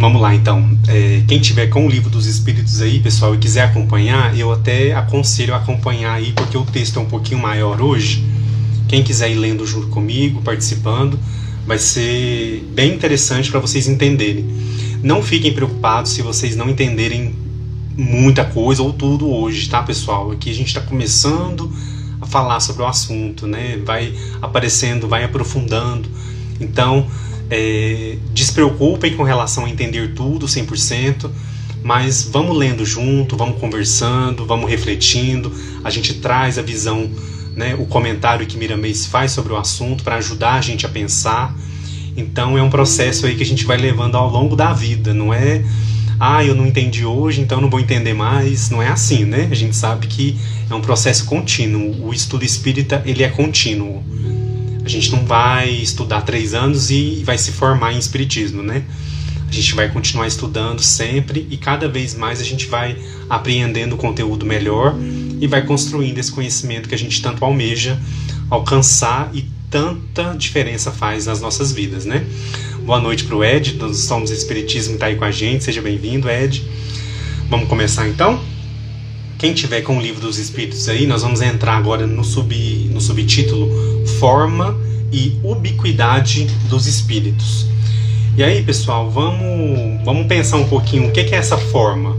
Vamos lá então. Quem tiver com o Livro dos Espíritos aí, pessoal, e quiser acompanhar, eu até aconselho a acompanhar aí, porque o texto é um pouquinho maior hoje. Quem quiser ir lendo junto comigo, participando, vai ser bem interessante para vocês entenderem. Não fiquem preocupados se vocês não entenderem muita coisa ou tudo hoje, tá, pessoal? Aqui a gente está começando a falar sobre o assunto, né? Vai aparecendo, vai aprofundando. Então, despreocupem com relação a entender tudo 100%, mas vamos lendo junto, vamos conversando, vamos refletindo. A gente traz a visão, né, o comentário que Miramês faz sobre o assunto para ajudar a gente a pensar. Então é um processo aí que a gente vai levando ao longo da vida. Não é, eu não entendi hoje, então não vou entender mais. Não é assim, né? A gente sabe que é um processo contínuo. O estudo espírita, ele é contínuo. A gente não vai estudar 3 anos e vai se formar em espiritismo, né? A gente vai continuar estudando sempre e cada vez mais a gente vai apreendendo o conteúdo melhor e vai construindo esse conhecimento que a gente tanto almeja alcançar e tanta diferença faz nas nossas vidas, né? Boa noite para o Ed, do Somos Espiritismo, está aí com a gente. Seja bem-vindo, Ed. Vamos começar então? Quem tiver com o Livro dos Espíritos aí, nós vamos entrar agora no subtítulo Forma e Ubiquidade dos Espíritos. E aí, pessoal, vamos pensar um pouquinho o que é essa forma.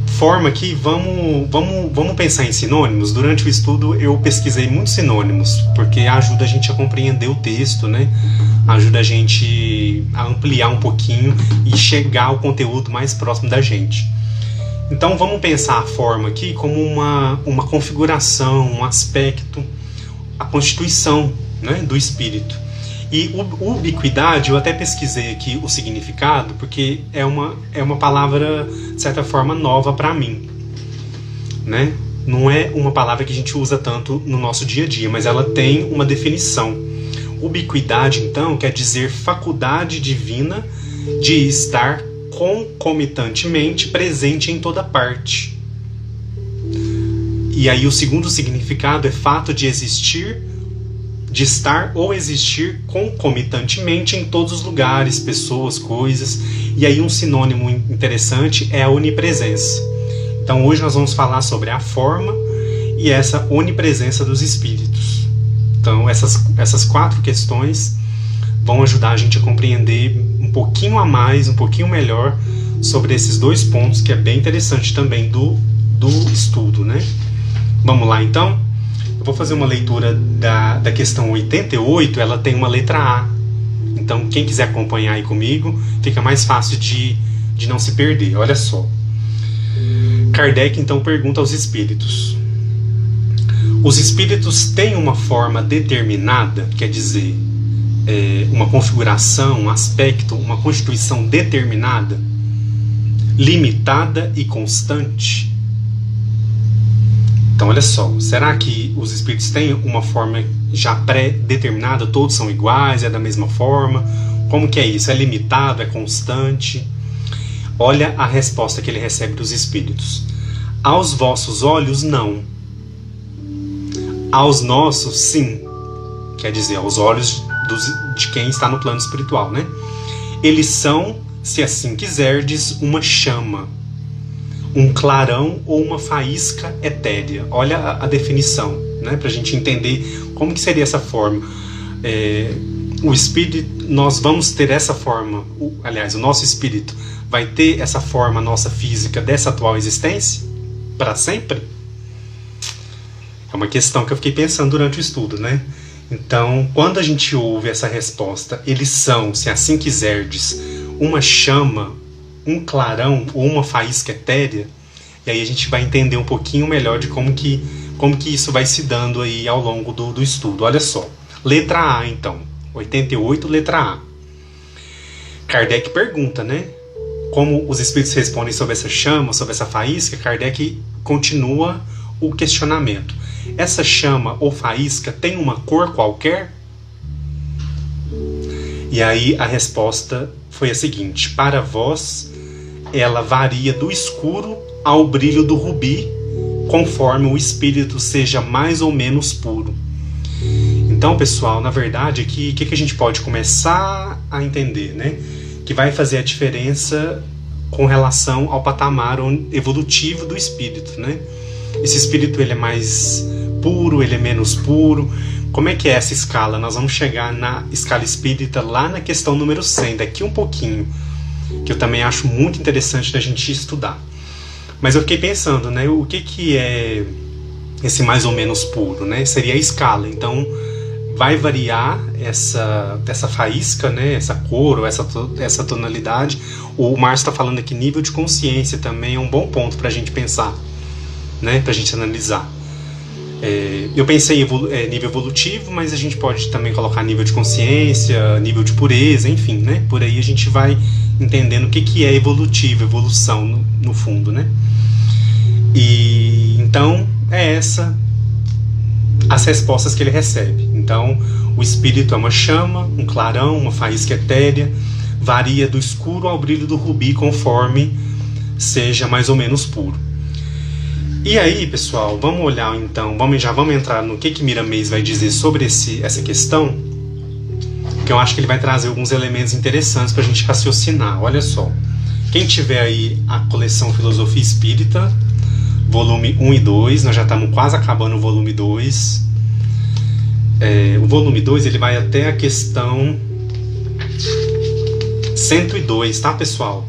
Forma aqui, vamos pensar em sinônimos. Durante o estudo eu pesquisei muitos sinônimos, porque ajuda a gente a compreender o texto, né? Ajuda a gente a ampliar um pouquinho e chegar ao conteúdo mais próximo da gente. Então vamos pensar a forma aqui como uma configuração, um aspecto, a constituição, né, do espírito. E ubiquidade, eu até pesquisei aqui o significado, porque é uma palavra, de certa forma, nova para mim, né? Não é uma palavra que a gente usa tanto no nosso dia a dia, mas ela tem uma definição. Ubiquidade, então, quer dizer faculdade divina de estar concomitantemente presente em toda parte. E aí o segundo significado é fato de existir, de estar ou existir concomitantemente em todos os lugares, pessoas, coisas. E aí um sinônimo interessante é a onipresença. Então hoje nós vamos falar sobre a forma e essa onipresença dos espíritos. Então essas 4 questões vão ajudar a gente a compreender um pouquinho a mais, um pouquinho melhor sobre esses 2 pontos, que é bem interessante também do estudo, né? Vamos lá então? Eu vou fazer uma leitura da questão 88, ela tem uma letra A. Então quem quiser acompanhar aí comigo, fica mais fácil de não se perder. Olha só. Kardec então pergunta aos espíritos: os espíritos têm uma forma determinada, quer dizer, uma configuração, um aspecto, uma constituição determinada, limitada e constante? Então olha só, será que os espíritos têm uma forma já pré-determinada, todos são iguais, é da mesma forma? Como que é isso? É limitado, é constante? Olha a resposta que ele recebe dos espíritos: aos vossos olhos não, aos nossos sim. Quer dizer, aos olhos de quem está no plano espiritual, né? Eles são, se assim quiserdes, uma chama, um clarão ou uma faísca etérea. Olha a definição, né? Para a gente entender como que seria essa forma. O espírito, nós vamos ter essa forma, aliás, o nosso espírito vai ter essa forma nossa física dessa atual existência para sempre? É uma questão que eu fiquei pensando durante o estudo, né? Então, quando a gente ouve essa resposta, eles são, se assim quiserdes, uma chama, um clarão ou uma faísca etérea, e aí a gente vai entender um pouquinho melhor de como que isso vai se dando aí ao longo do estudo. Olha só, letra A então, 88, letra A. Kardec pergunta, né? Como os espíritos respondem sobre essa chama, sobre essa faísca, Kardec continua o questionamento. Essa chama ou faísca tem uma cor qualquer? E aí a resposta foi a seguinte: para vós ela varia do escuro ao brilho do rubi, conforme o espírito seja mais ou menos puro. Então, pessoal, na verdade aqui, o que a gente pode começar a entender, né? que vai fazer a diferença com relação ao patamar evolutivo do espírito, né? Esse espírito, ele é mais puro, ele é menos puro. Como é que é essa escala? Nós vamos chegar na escala espírita lá na questão número 100, daqui um pouquinho, que eu também acho muito interessante da gente estudar. Mas eu fiquei pensando, né, o que é esse mais ou menos puro, né? Seria a escala. Então, vai variar essa faísca, né, essa cor ou essa tonalidade. O Márcio está falando aqui, nível de consciência também é um bom ponto para a gente pensar, né, para a gente analisar. Eu pensei em nível evolutivo, mas a gente pode também colocar nível de consciência, nível de pureza, enfim, né? Por aí a gente vai entendendo o que é evolutivo, evolução no fundo, né? E então as respostas que ele recebe. Então, o espírito é uma chama, um clarão, uma faísca etérea, varia do escuro ao brilho do rubi conforme seja mais ou menos puro. E aí, pessoal, vamos olhar então, já vamos entrar no que Miramês vai dizer sobre essa questão, que eu acho que ele vai trazer alguns elementos interessantes para a gente raciocinar. Olha só, quem tiver aí a coleção Filosofia Espírita, volume 1 e 2, nós já estamos quase acabando o volume 2. O volume 2 ele vai até a questão 102, tá, pessoal?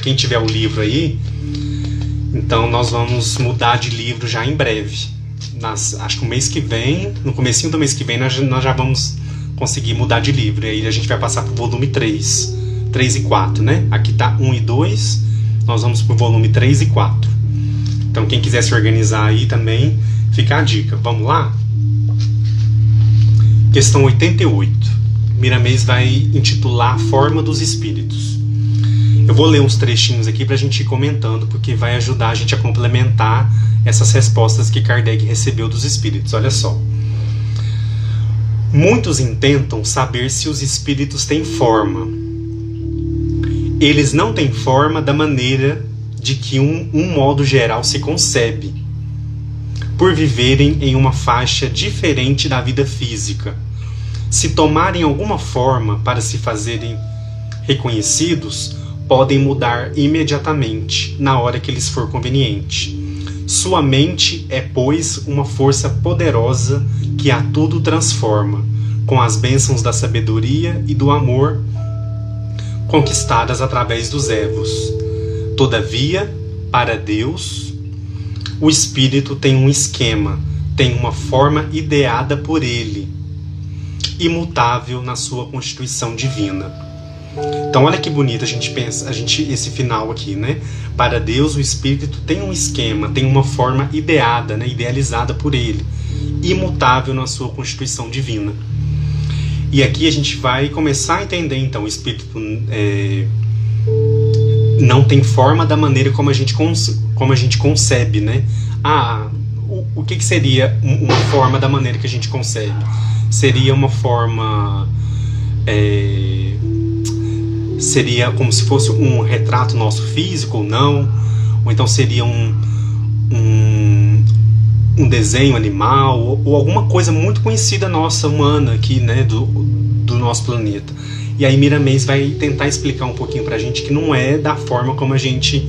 Quem tiver o livro aí, então nós vamos mudar de livro já em breve. Acho que o mês que vem, no comecinho do mês que vem, nós já vamos conseguir mudar de livro. E aí a gente vai passar para o volume 3 e 4, né? Aqui tá 1 e 2, nós vamos para o volume 3 e 4. Então quem quiser se organizar aí também, fica a dica. Vamos lá? Questão 88. Miramês vai intitular a Forma dos Espíritos. Eu vou ler uns trechinhos aqui para a gente ir comentando, porque vai ajudar a gente a complementar essas respostas que Kardec recebeu dos espíritos. Olha só. Muitos intentam saber se os espíritos têm forma. Eles não têm forma da maneira de que um modo geral se concebe, por viverem em uma faixa diferente da vida física. Se tomarem alguma forma para se fazerem reconhecidos, podem mudar imediatamente, na hora que lhes for conveniente. Sua mente é, pois, uma força poderosa que a tudo transforma, com as bênçãos da sabedoria e do amor conquistadas através dos evos. Todavia, para Deus, o espírito tem um esquema, tem uma forma ideada por ele, imutável na sua constituição divina. Então olha que bonito a gente pensa, esse final aqui, né? Para Deus o espírito tem um esquema, tem uma forma ideada, né? Idealizada por ele, imutável na sua constituição divina. E aqui a gente vai começar a entender então, o espírito não tem forma da maneira como a gente concebe, né? O que seria uma forma da maneira que a gente concebe? Seria uma forma... seria como se fosse um retrato nosso físico ou não, ou então seria um desenho animal, ou alguma coisa muito conhecida nossa, humana aqui, né, do nosso planeta. E aí Miramês vai tentar explicar um pouquinho pra gente que não é da forma como a gente,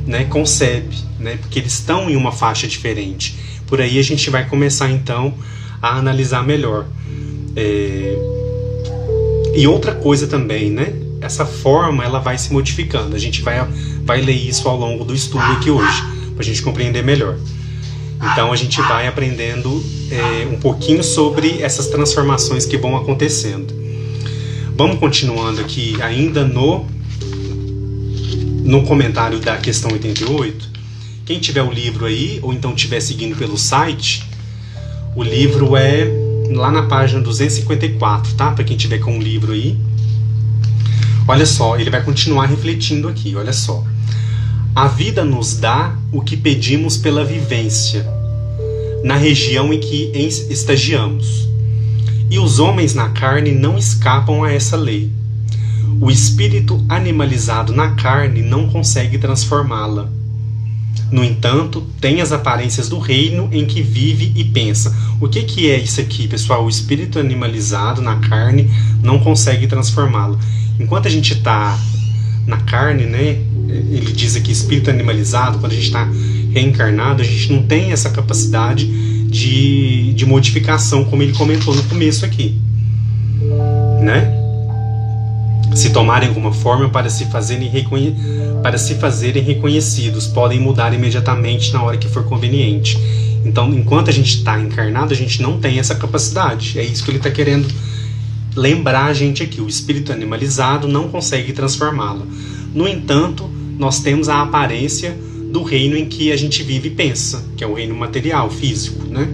né, concebe, né, porque eles estão em uma faixa diferente. Por aí a gente vai começar então a analisar melhor. E outra coisa também, né? Essa forma ela vai se modificando. A gente vai ler isso ao longo do estudo aqui hoje, para a gente compreender melhor. Então a gente vai aprendendo um pouquinho sobre essas transformações que vão acontecendo. Vamos continuando aqui ainda no comentário da questão 88. Quem tiver o livro aí, ou então estiver seguindo pelo site, o livro é lá na página 254, tá? Para quem tiver com o livro aí. Olha só, ele vai continuar refletindo aqui, olha só. A vida nos dá o que pedimos pela vivência, na região em que estagiamos. E os homens na carne não escapam a essa lei. O espírito animalizado na carne não consegue transformá-la. No entanto, tem as aparências do reino em que vive e pensa. O que é isso aqui, pessoal? O espírito animalizado na carne não consegue transformá-lo. enquanto a gente está na carne, né, ele diz aqui espírito animalizado, quando a gente está reencarnado, a gente não tem essa capacidade de modificação, como ele comentou no começo aqui, né? Se tomarem alguma forma para se fazerem reconhecidos, podem mudar imediatamente na hora que for conveniente. Então, enquanto a gente está encarnado, a gente não tem essa capacidade. É isso que ele está querendo lembrar a gente aqui. O espírito animalizado não consegue transformá-lo. No entanto, nós temos a aparência do reino em que a gente vive e pensa, que é o reino material, físico, né?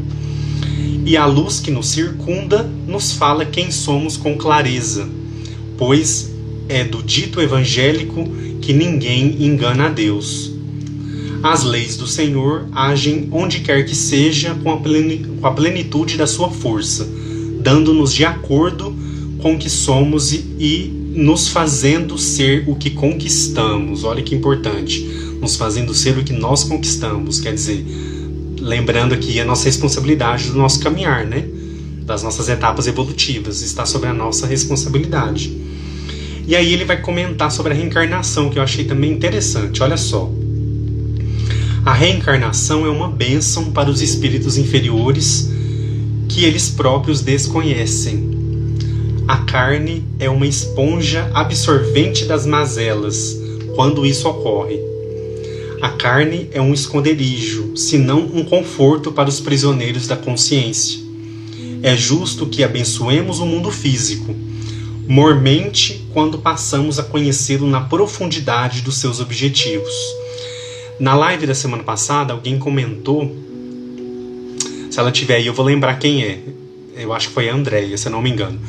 E a luz que nos circunda nos fala quem somos com clareza, pois é do dito evangélico que ninguém engana a Deus. As leis do Senhor agem onde quer que seja com a plenitude da sua força, dando-nos de acordo com o que somos e nos fazendo ser o que conquistamos. Olha que importante, nos fazendo ser o que nós conquistamos, quer dizer, lembrando aqui a nossa responsabilidade do nosso caminhar, né? Das nossas etapas evolutivas, está sobre a nossa responsabilidade. E aí ele vai comentar sobre a reencarnação, que eu achei também interessante. Olha só, a reencarnação é uma bênção para os espíritos inferiores que eles próprios desconhecem. A carne é uma esponja absorvente das mazelas quando isso ocorre. A carne é um esconderijo, se não um conforto para os prisioneiros da consciência. É justo que abençoemos o mundo físico, mormente quando passamos a conhecê-lo na profundidade dos seus objetivos. Na live da semana passada, alguém comentou, se ela tiver aí eu vou lembrar quem é, eu acho que foi a Andréia, se eu não me engano.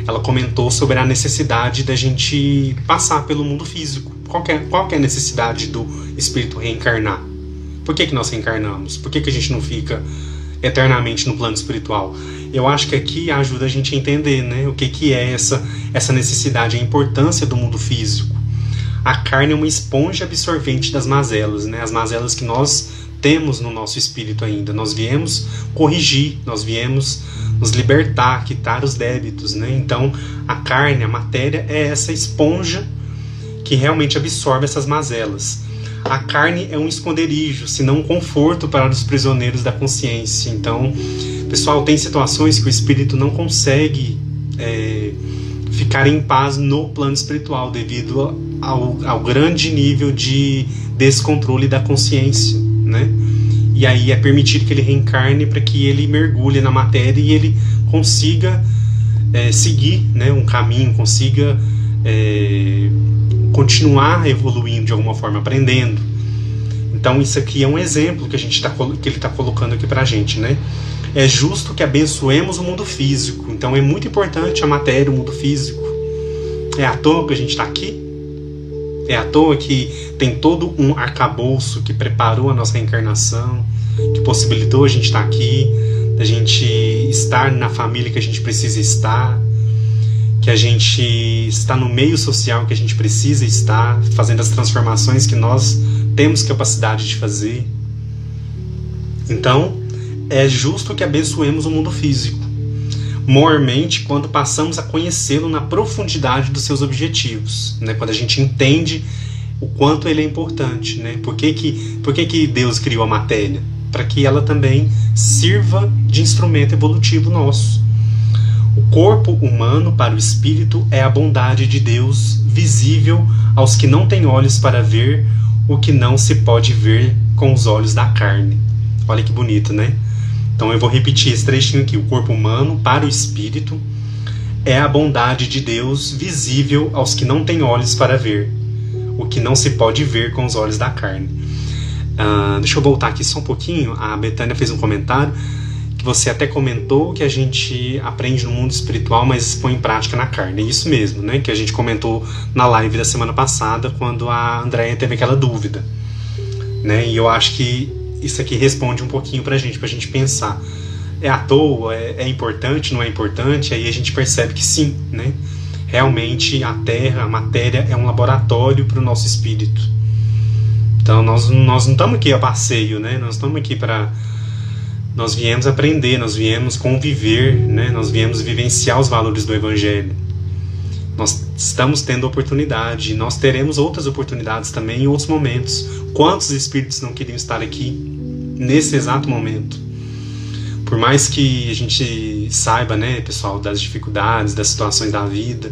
Ela comentou sobre a necessidade da gente passar pelo mundo físico. Qual que é a necessidade do espírito reencarnar? Por que nós reencarnamos? Por que a gente não fica eternamente no plano espiritual? Eu acho que aqui ajuda a gente a entender, né, o que é essa necessidade, a importância do mundo físico. A carne é uma esponja absorvente das mazelas, né, as mazelas que nós temos no nosso espírito ainda. Nós viemos corrigir, nós viemos nos libertar, quitar os débitos, né? Então, a carne, a matéria, é essa esponja que realmente absorve essas mazelas. A carne é um esconderijo, se não um conforto para os prisioneiros da consciência. Então, pessoal, tem situações que o espírito não consegue ficar em paz no plano espiritual devido ao grande nível de descontrole da consciência, né? E aí é permitido que ele reencarne para que ele mergulhe na matéria e ele consiga seguir, né, um caminho, consiga continuar evoluindo de alguma forma, aprendendo. Então isso aqui é um exemplo que ele está colocando aqui para a gente, né? É justo que abençoemos o mundo físico. Então é muito importante a matéria, o mundo físico. É à toa que a gente está aqui? É à toa que tem todo um arcabouço que preparou a nossa reencarnação, que possibilitou a gente estar aqui, da gente estar na família que a gente precisa estar, que a gente está no meio social que a gente precisa estar, fazendo as transformações que nós temos capacidade de fazer. Então, é justo que abençoemos o mundo físico, mormente quando passamos a conhecê-lo na profundidade dos seus objetivos, né? Quando a gente entende o quanto ele é importante, né? Por que Deus criou a matéria? Para que ela também sirva de instrumento evolutivo nosso. O corpo humano para o espírito é a bondade de Deus, visível aos que não têm olhos para ver o que não se pode ver com os olhos da carne. Olha que bonito, né? Então eu vou repetir esse trechinho aqui. O corpo humano para o espírito é a bondade de Deus, visível aos que não têm olhos para ver o que não se pode ver com os olhos da carne. Deixa eu voltar aqui só um pouquinho. A Betânia fez um comentário que você até comentou que a gente aprende no mundo espiritual, mas põe em prática na carne. É isso mesmo, né? Que a gente comentou na live da semana passada, quando a Andréia teve aquela dúvida, né? E eu acho que isso aqui responde um pouquinho pra gente pensar. É à toa? É importante? Não é importante? Aí a gente percebe que sim, né? Realmente a Terra, a matéria, é um laboratório para o nosso espírito. Então nós não estamos aqui a passeio, né? Nós estamos aqui para... Nós viemos aprender, nós viemos conviver, né? Nós viemos vivenciar os valores do Evangelho. Nós estamos tendo oportunidade, nós teremos outras oportunidades também em outros momentos. Quantos espíritos não queriam estar aqui nesse exato momento? Por mais que a gente saiba, né, pessoal, das dificuldades, das situações da vida,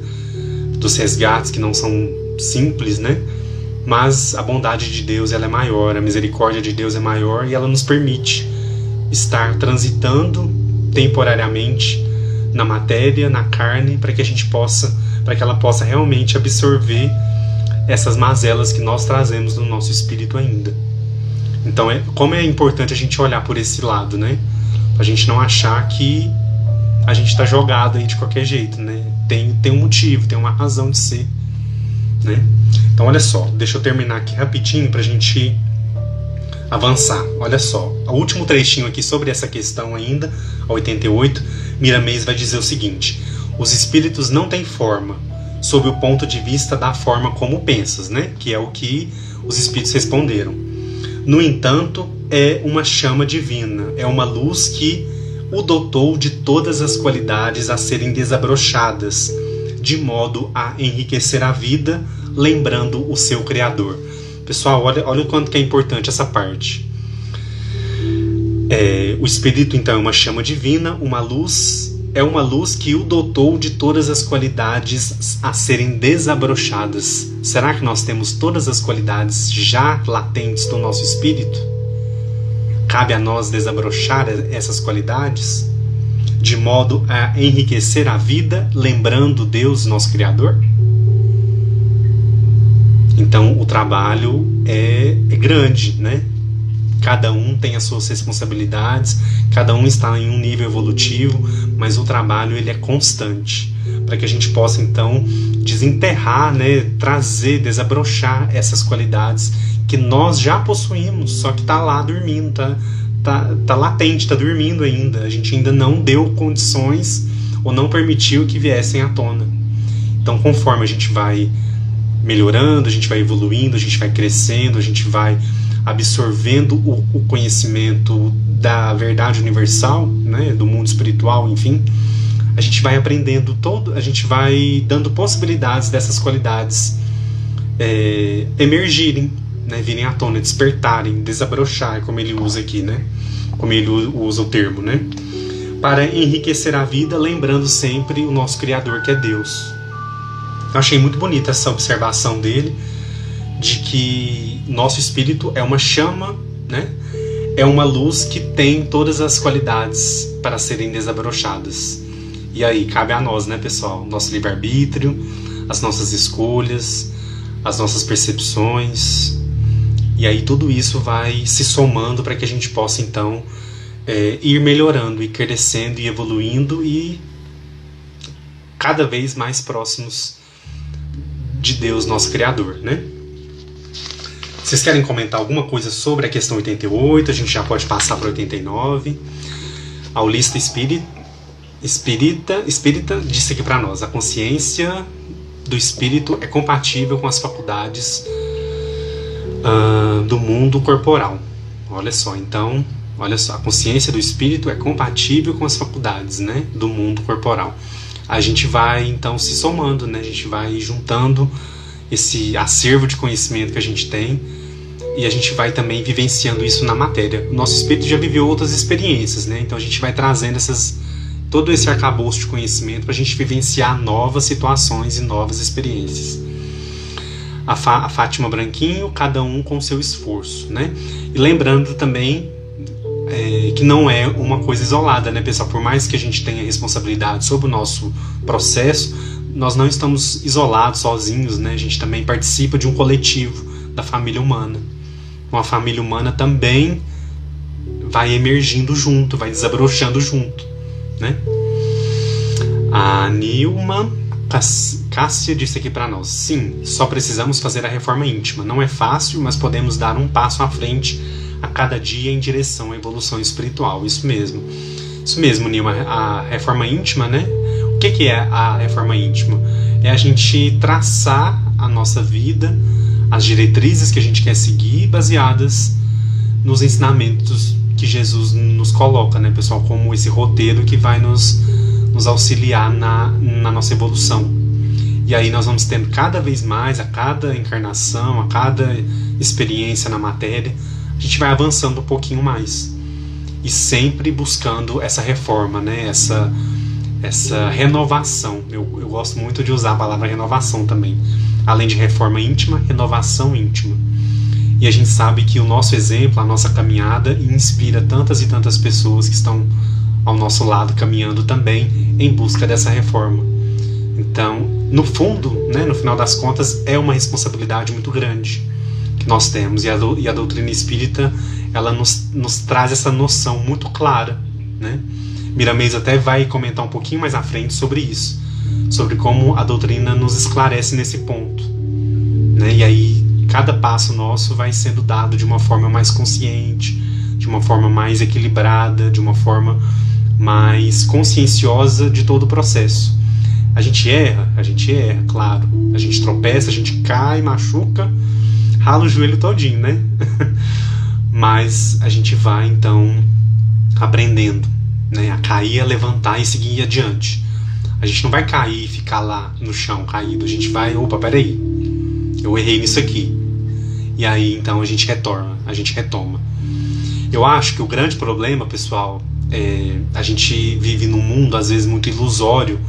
dos resgates que não são simples, né? Mas a bondade de Deus, ela é maior, a misericórdia de Deus é maior e ela nos permite estar transitando temporariamente na matéria, na carne, para que ela possa realmente absorver essas mazelas que nós trazemos no nosso espírito ainda. Então, como é importante a gente olhar por esse lado, né? A gente não achar que a gente está jogado aí de qualquer jeito, né? Tem um motivo, tem uma razão de ser, né? Então, olha só, deixa eu terminar aqui rapidinho para a gente avançar. Olha só, o último trechinho aqui sobre essa questão ainda, a 88, Miramês vai dizer o seguinte: os espíritos não têm forma, sob o ponto de vista da forma como pensas, né? Que é o que os espíritos responderam. No entanto, é uma chama divina, é uma luz que o dotou de todas as qualidades a serem desabrochadas, de modo a enriquecer a vida, lembrando o seu Criador. Pessoal, olha o quanto que é importante essa parte. O Espírito, então, é uma chama divina, uma luz, é uma luz que o dotou de todas as qualidades a serem desabrochadas. Será que nós temos todas as qualidades já latentes do nosso espírito? Cabe a nós desabrochar essas qualidades, de modo a enriquecer a vida, lembrando Deus, nosso Criador? Então, o trabalho é grande, né? Cada um tem as suas responsabilidades, cada um está em um nível evolutivo, mas o trabalho ele é constante, para que a gente possa, então, desenterrar, né? Trazer, desabrochar essas qualidades que nós já possuímos, só que está lá dormindo, tá latente, está dormindo ainda. A gente ainda não deu condições ou não permitiu que viessem à tona. Então, conforme a gente vai melhorando, a gente vai evoluindo, a gente vai crescendo, a gente vai absorvendo o conhecimento da verdade universal, né, do mundo espiritual, enfim, a gente vai aprendendo a gente vai dando possibilidades dessas qualidades emergirem, né, virem à tona, despertarem, desabrochar, como ele usa aqui, né, como ele usa o termo, né, para enriquecer a vida, lembrando sempre o nosso Criador, que é Deus. Eu achei muito bonita essa observação dele, de que nosso espírito é uma chama, né? É uma luz que tem todas as qualidades para serem desabrochadas. E aí, cabe a nós, né, pessoal? Nosso livre-arbítrio, as nossas escolhas, as nossas percepções. E aí tudo isso vai se somando para que a gente possa, então, ir melhorando, ir crescendo e evoluindo e cada vez mais próximos de Deus, nosso Criador, né? Vocês querem comentar alguma coisa sobre a questão 88? A gente já pode passar para 89. A Aulista Espírita disse aqui para nós: a consciência do espírito é compatível com as faculdades do mundo corporal. Olha só, então, a consciência do espírito é compatível com as faculdades, né, do mundo corporal. A gente vai, então, se somando, né? A gente vai juntando esse acervo de conhecimento que a gente tem e a gente vai também vivenciando isso na matéria. O nosso espírito já viveu outras experiências, né? Então a gente vai trazendo todo esse arcabouço de conhecimento para a gente vivenciar novas situações e novas experiências. A Fátima Branquinho, cada um com seu esforço, né? E lembrando também que não é uma coisa isolada, né, pessoal? Por mais que a gente tenha responsabilidade sobre o nosso processo, nós não estamos isolados, sozinhos, né? A gente também participa de um coletivo, da família humana. Uma família humana também vai emergindo junto, vai desabrochando junto, né? A Nilma Cássia disse aqui para nós: sim, só precisamos fazer a reforma íntima. Não é fácil, mas podemos dar um passo à frente a cada dia em direção à evolução espiritual. Isso mesmo, Nilma. A reforma íntima, né? O que é a reforma íntima? É a gente traçar a nossa vida, as diretrizes que a gente quer seguir, baseadas nos ensinamentos que Jesus nos coloca, né, pessoal? Como esse roteiro que vai nos auxiliar na nossa evolução. E aí nós vamos tendo cada vez mais, a cada encarnação, a cada experiência na matéria, a gente vai avançando um pouquinho mais. E sempre buscando essa reforma, né? Essa renovação. Eu gosto muito de usar a palavra renovação também. Além de reforma íntima, renovação íntima. E a gente sabe que o nosso exemplo, a nossa caminhada, inspira tantas e tantas pessoas que estão ao nosso lado caminhando também em busca dessa reforma. Então, no fundo, né, no final das contas, é uma responsabilidade muito grande que nós temos. E a doutrina espírita, ela nos traz essa noção muito clara, né? Miramês até vai comentar um pouquinho mais à frente sobre isso, sobre como a doutrina nos esclarece nesse ponto, né? E aí cada passo nosso vai sendo dado de uma forma mais consciente, de uma forma mais equilibrada, de uma forma mais conscienciosa de todo o processo. A gente erra, claro. A gente tropeça, a gente cai, machuca, rala o joelho todinho, né? Mas a gente vai, então, aprendendo, né? A cair, a levantar e seguir adiante. A gente não vai cair e ficar lá no chão caído. A gente vai, opa, peraí, eu errei nisso aqui. E aí, então, a gente retoma. Eu acho que o grande problema, pessoal, a gente vive num mundo, às vezes, muito ilusório,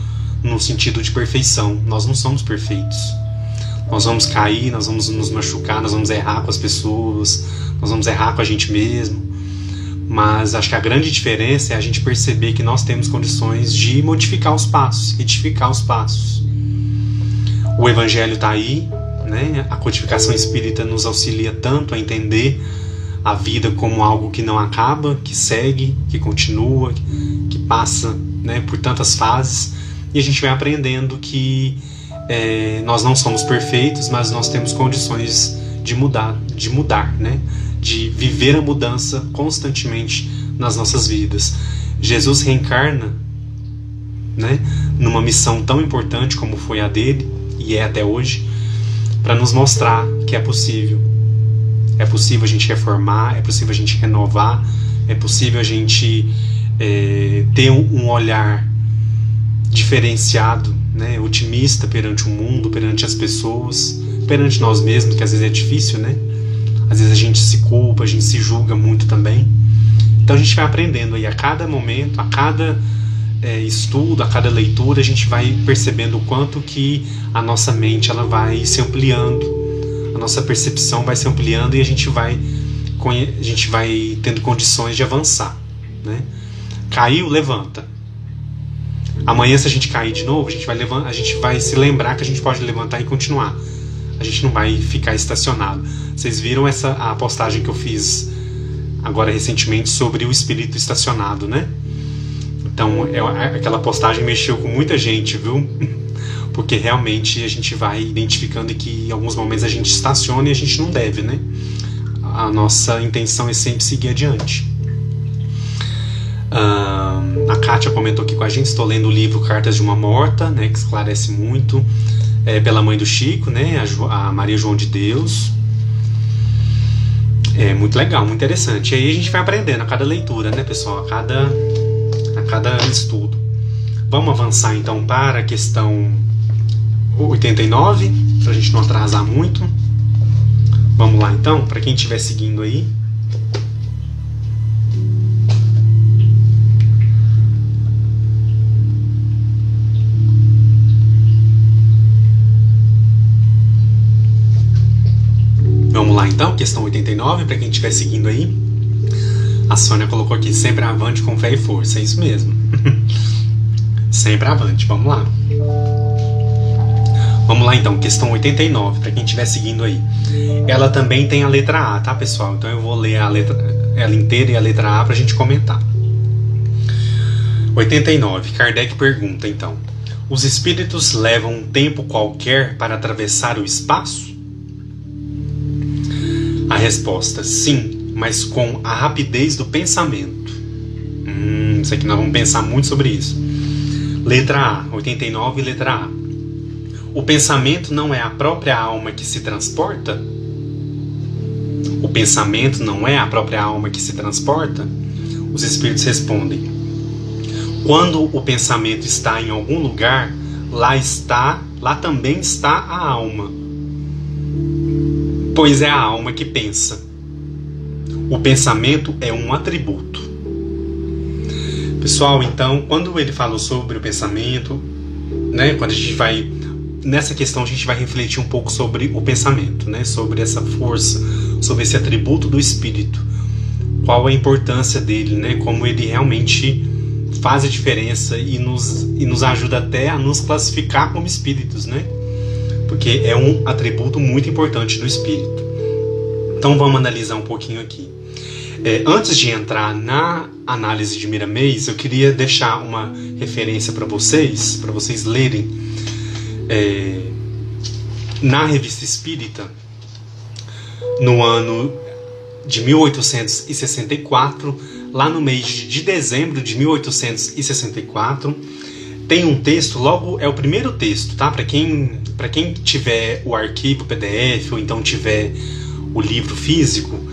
no sentido de perfeição. Nós não somos perfeitos. Nós vamos cair, nós vamos nos machucar, nós vamos errar com as pessoas, nós vamos errar com a gente mesmo. Mas acho que a grande diferença é a gente perceber que nós temos condições de modificar os passos, retificar os passos. O Evangelho está aí, né? A codificação espírita nos auxilia tanto a entender a vida como algo que não acaba, que segue, que continua, que passa, né, por tantas fases. E a gente vai aprendendo que nós não somos perfeitos, mas nós temos condições de mudar, né? De viver a mudança constantemente nas nossas vidas. Jesus reencarna, né, numa missão tão importante como foi a dele, e é até hoje, para nos mostrar que é possível. É possível a gente reformar, é possível a gente renovar, é possível a gente ter um olhar diferenciado, né, otimista perante o mundo, perante as pessoas, perante nós mesmos, que às vezes é difícil, né? Às vezes a gente se culpa, a gente se julga muito também. Então a gente vai aprendendo aí a cada momento, a cada estudo, a cada leitura, a gente vai percebendo o quanto que a nossa mente ela vai se ampliando, a nossa percepção vai se ampliando e a gente vai tendo condições de avançar, né? Caiu, levanta. Amanhã, se a gente cair de novo, a gente vai se lembrar que a gente pode levantar e continuar. A gente não vai ficar estacionado. Vocês viram a postagem que eu fiz agora recentemente sobre o espírito estacionado, né? Então, aquela postagem mexeu com muita gente, viu? Porque realmente a gente vai identificando que em alguns momentos a gente estaciona e a gente não deve, né? A nossa intenção é sempre seguir adiante. A Kátia comentou aqui com a gente, estou lendo o livro Cartas de uma Morta, né, que esclarece muito, pela mãe do Chico, né, a Maria João de Deus. É muito legal, muito interessante. E aí a gente vai aprendendo a cada leitura, né, pessoal, a cada estudo. Vamos avançar então para a questão 89, para a gente não atrasar muito. Vamos lá então, para quem estiver seguindo aí. Vamos lá então, questão 89, para quem estiver seguindo aí. A Sônia colocou aqui, sempre avante com fé e força, é isso mesmo. Sempre avante, vamos lá. Vamos lá então, questão 89, para quem estiver seguindo aí. Ela também tem a letra A, tá, pessoal? Então eu vou ler ela inteira e a letra A para a gente comentar. 89, Kardec pergunta então: os espíritos levam um tempo qualquer para atravessar o espaço? A resposta: sim, mas com a rapidez do pensamento. Isso aqui nós vamos pensar muito sobre isso. Letra A, 89, letra A. O pensamento não é a própria alma que se transporta? O pensamento não é a própria alma que se transporta? Os espíritos respondem: quando o pensamento está em algum lugar, lá está lá também está a alma, pois é a alma que pensa. O pensamento é um atributo. Pessoal, então, quando ele falou sobre o pensamento, né, quando a gente vai nessa questão, a gente vai refletir um pouco sobre o pensamento, né, sobre essa força, sobre esse atributo do espírito, qual a importância dele, né, como ele realmente faz a diferença e nos ajuda até a nos classificar como espíritos, né, porque é um atributo muito importante do espírito. Então vamos analisar um pouquinho aqui. Antes de entrar na análise de Miramês, eu queria deixar uma referência para vocês lerem na Revista Espírita, no ano de 1864, lá no mês de dezembro de 1864, tem um texto, logo é o primeiro texto, tá? Para quem tiver o arquivo PDF ou então tiver o livro físico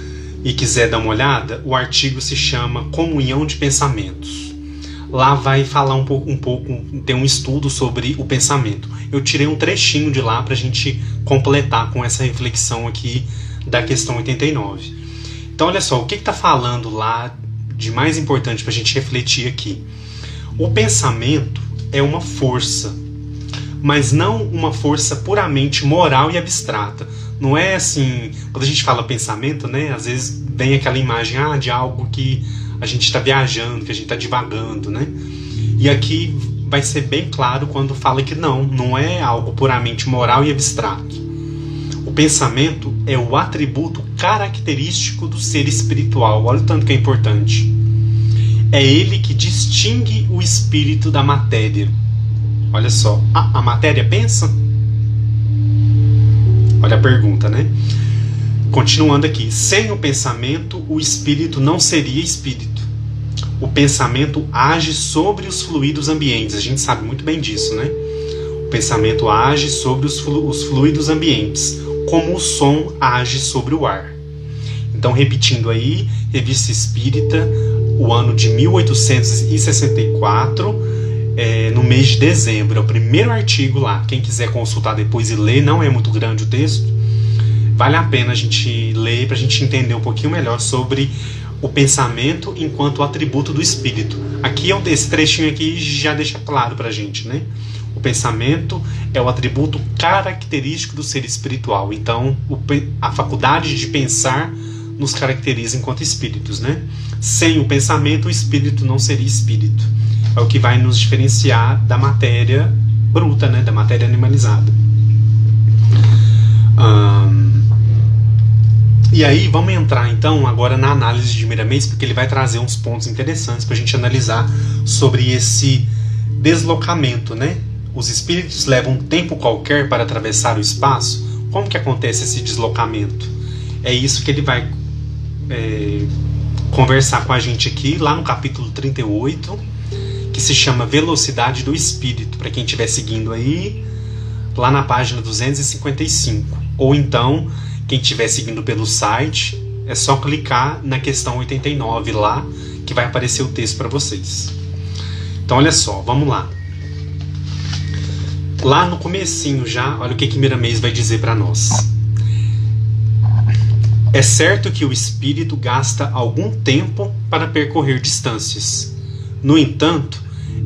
e quiser dar uma olhada, o artigo se chama Comunhão de Pensamentos. Lá vai falar um pouco, tem um estudo sobre o pensamento. Eu tirei um trechinho de lá para a gente completar com essa reflexão aqui da questão 89. Então olha só, o que está falando lá de mais importante para a gente refletir aqui? O pensamento é uma força, mas não uma força puramente moral e abstrata. Não é assim, quando a gente fala pensamento, né, às vezes vem aquela imagem de algo que a gente está viajando, que a gente está divagando, né? E aqui vai ser bem claro quando fala que não é algo puramente moral e abstrato. O pensamento é o atributo característico do ser espiritual. Olha o tanto que é importante. É ele que distingue o espírito da matéria. Olha só, a matéria pensa? Olha a pergunta, né? Continuando aqui, sem o pensamento, o espírito não seria espírito. O pensamento age sobre os fluidos ambientes. A gente sabe muito bem disso, né? O pensamento age sobre os fluidos ambientes, como o som age sobre o ar. Então, repetindo aí, Revista Espírita, o ano de 1864, no mês de dezembro, é o primeiro artigo lá. Quem quiser consultar depois e ler, não é muito grande o texto, vale a pena a gente ler para a gente entender um pouquinho melhor sobre o pensamento enquanto atributo do espírito. Aqui, esse trechinho aqui já deixa claro para a gente, né? O pensamento é o atributo característico do ser espiritual. Então, a faculdade de pensar nos caracteriza enquanto espíritos, né? Sem o pensamento, o espírito não seria espírito. É o que vai nos diferenciar da matéria bruta, né? Da matéria animalizada. E aí, vamos entrar então agora na análise de Miramês, porque ele vai trazer uns pontos interessantes para a gente analisar sobre esse deslocamento, né? Os espíritos levam um tempo qualquer para atravessar o espaço. Como que acontece esse deslocamento? É isso que ele vai conversar com a gente aqui, lá no capítulo 38, que se chama Velocidade do Espírito, para quem estiver seguindo aí, lá na página 255. Ou então, quem estiver seguindo pelo site, é só clicar na questão 89 lá, que vai aparecer o texto para vocês. Então olha só, vamos lá. Lá no comecinho já, olha o que Miramês vai dizer para nós. É certo que o espírito gasta algum tempo para percorrer distâncias. No entanto,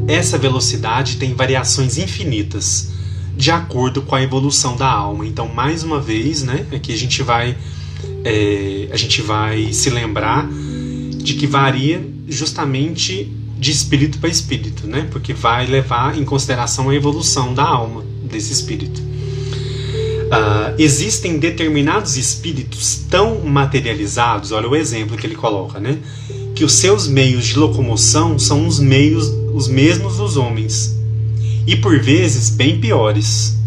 essa velocidade tem variações infinitas, de acordo com a evolução da alma. Então, mais uma vez, né, aqui a gente vai se lembrar de que varia justamente de espírito para espírito, né, porque vai levar em consideração a evolução da alma desse espírito. Existem determinados espíritos tão materializados, olha o exemplo que ele coloca, né, que os seus meios de locomoção são os mesmos dos homens, e por vezes bem piores,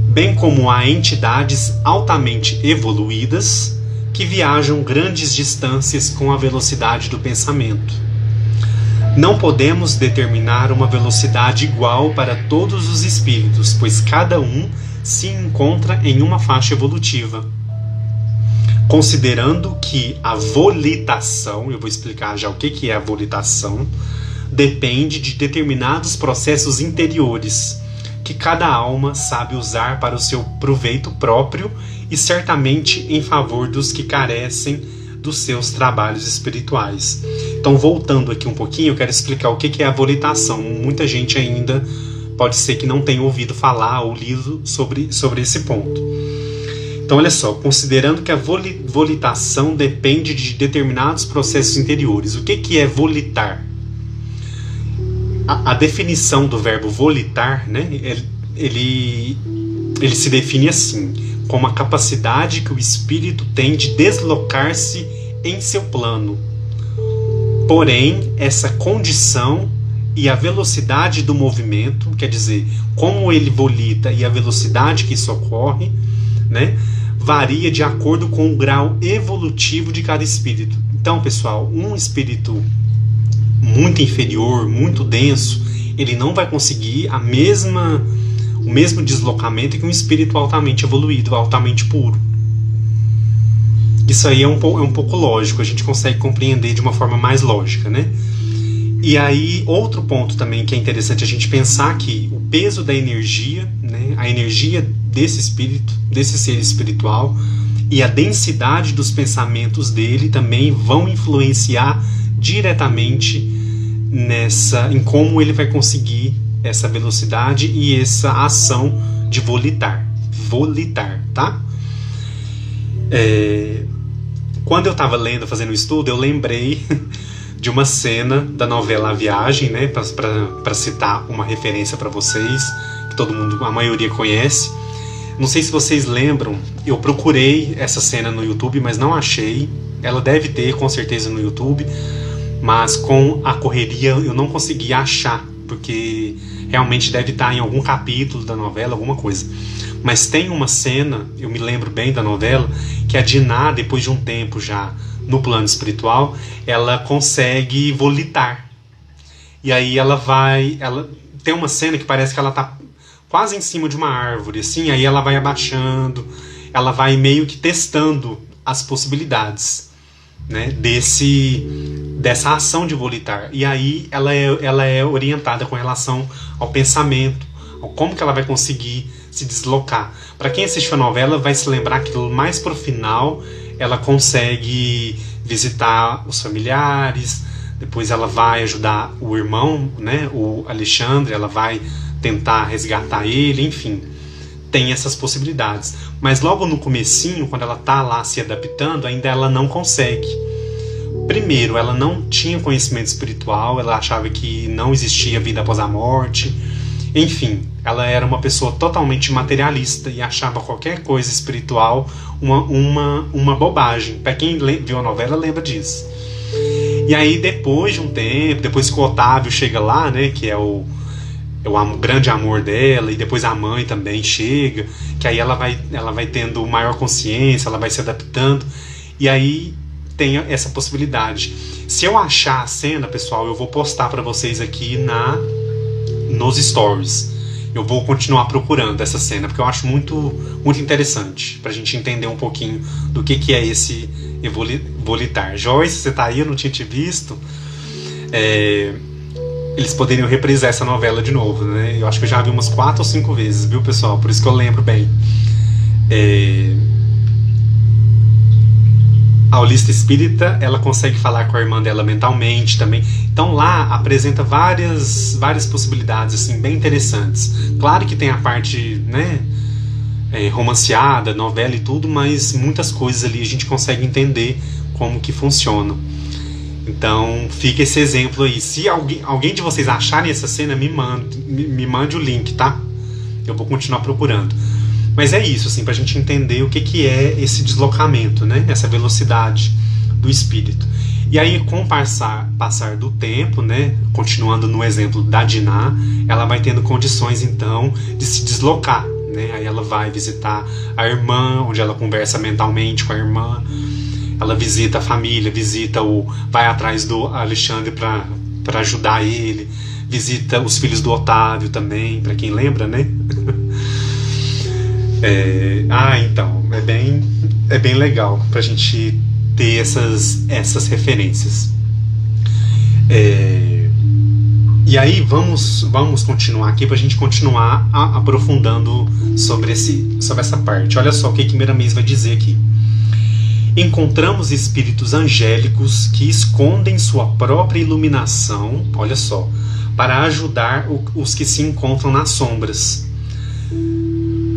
bem como há entidades altamente evoluídas que viajam grandes distâncias com a velocidade do pensamento. Não podemos determinar uma velocidade igual para todos os espíritos, pois cada um se encontra em uma faixa evolutiva. Considerando que a volitação, eu vou explicar já o que é a volitação, depende de determinados processos interiores, que que cada alma sabe usar para o seu proveito próprio e certamente em favor dos que carecem dos seus trabalhos espirituais. Então, voltando aqui um pouquinho, eu quero explicar o que é a volitação. Muita gente ainda pode ser que não tenha ouvido falar ou lido sobre esse ponto. Então, olha só, considerando que a volitação depende de determinados processos interiores. O que é volitar? A definição do verbo volitar, né, ele se define assim, como a capacidade que o espírito tem de deslocar-se em seu plano. Porém, essa condição e a velocidade do movimento, quer dizer, como ele volita e a velocidade que isso ocorre, né, varia de acordo com o grau evolutivo de cada espírito. Então, pessoal, um espírito muito inferior, muito denso, ele não vai conseguir o mesmo deslocamento que um espírito altamente evoluído, altamente puro. Isso aí é um pouco lógico, a gente consegue compreender de uma forma mais lógica, né? E aí, outro ponto também que é interessante a gente pensar que o peso da energia, né, a energia desse espírito, desse ser espiritual, e a densidade dos pensamentos dele também vão influenciar diretamente em como ele vai conseguir essa velocidade e essa ação de volitar, tá? Quando eu estava fazendo o estudo, eu lembrei de uma cena da novela A Viagem, né, para citar uma referência para vocês, que todo mundo, a maioria conhece. Não sei se vocês lembram, eu procurei essa cena no YouTube, mas não achei. Ela deve ter, com certeza, no YouTube, mas com a correria eu não consegui achar, porque realmente deve estar em algum capítulo da novela, alguma coisa. Mas tem uma cena, eu me lembro bem da novela, que a Diná, depois de um tempo já no plano espiritual, ela consegue volitar. E aí ela tem uma cena que parece que ela está quase em cima de uma árvore, assim, aí ela vai abaixando, ela vai meio que testando as possibilidades, né, dessa ação de volitar. E aí ela é orientada com relação ao pensamento, ao como que ela vai conseguir se deslocar. Para quem assistiu a novela vai se lembrar que mais pro final ela consegue visitar os familiares, depois ela vai ajudar o irmão, né, o Alexandre, ela vai tentar resgatar ele, enfim, tem essas possibilidades. Mas logo no comecinho, quando ela tá lá se adaptando, ainda ela não consegue. Primeiro, ela não tinha conhecimento espiritual, ela achava que não existia vida após a morte. Enfim, ela era uma pessoa totalmente materialista e achava qualquer coisa espiritual uma bobagem. Para quem viu a novela lembra disso. E aí, depois de um tempo, depois que o Otávio chega lá, né, que é o grande amor dela, e depois a mãe também chega, que aí ela vai tendo maior consciência, ela vai se adaptando, e aí tem essa possibilidade. Se eu achar a cena, pessoal, eu vou postar para vocês aqui nos stories. Eu vou continuar procurando essa cena, porque eu acho muito, muito interessante, pra gente entender um pouquinho do que é esse volitar. Joyce, você tá aí? Eu não tinha te visto. Eles poderiam reprisar essa novela de novo, né? Eu acho que eu já vi umas 4 ou 5 vezes, viu, pessoal? Por isso que eu lembro bem. A holista espírita, ela consegue falar com a irmã dela mentalmente também. Então lá apresenta várias possibilidades, assim, bem interessantes. Claro que tem a parte, né, romanceada, novela e tudo, mas muitas coisas ali a gente consegue entender como que funcionam. Então fica esse exemplo aí. Se alguém de vocês acharem essa cena, me mande o link, tá? Eu vou continuar procurando. Mas é isso, assim, pra gente entender o que é esse deslocamento, né? Essa velocidade do espírito. E aí, com o passar do tempo, né? Continuando no exemplo da Diná, ela vai tendo condições, então, de se deslocar, né? Aí ela vai visitar a irmã, onde ela conversa mentalmente com a irmã. Ela visita a família, vai atrás do Alexandre para ajudar ele. Visita os filhos do Otávio também, para quem lembra, né? Então, é bem legal pra gente ter essas referências. E aí vamos continuar aqui para a gente continuar aprofundando sobre essa parte. Olha só o que Miramês vai dizer aqui. Encontramos espíritos angélicos que escondem sua própria iluminação, olha só, para ajudar os que se encontram nas sombras.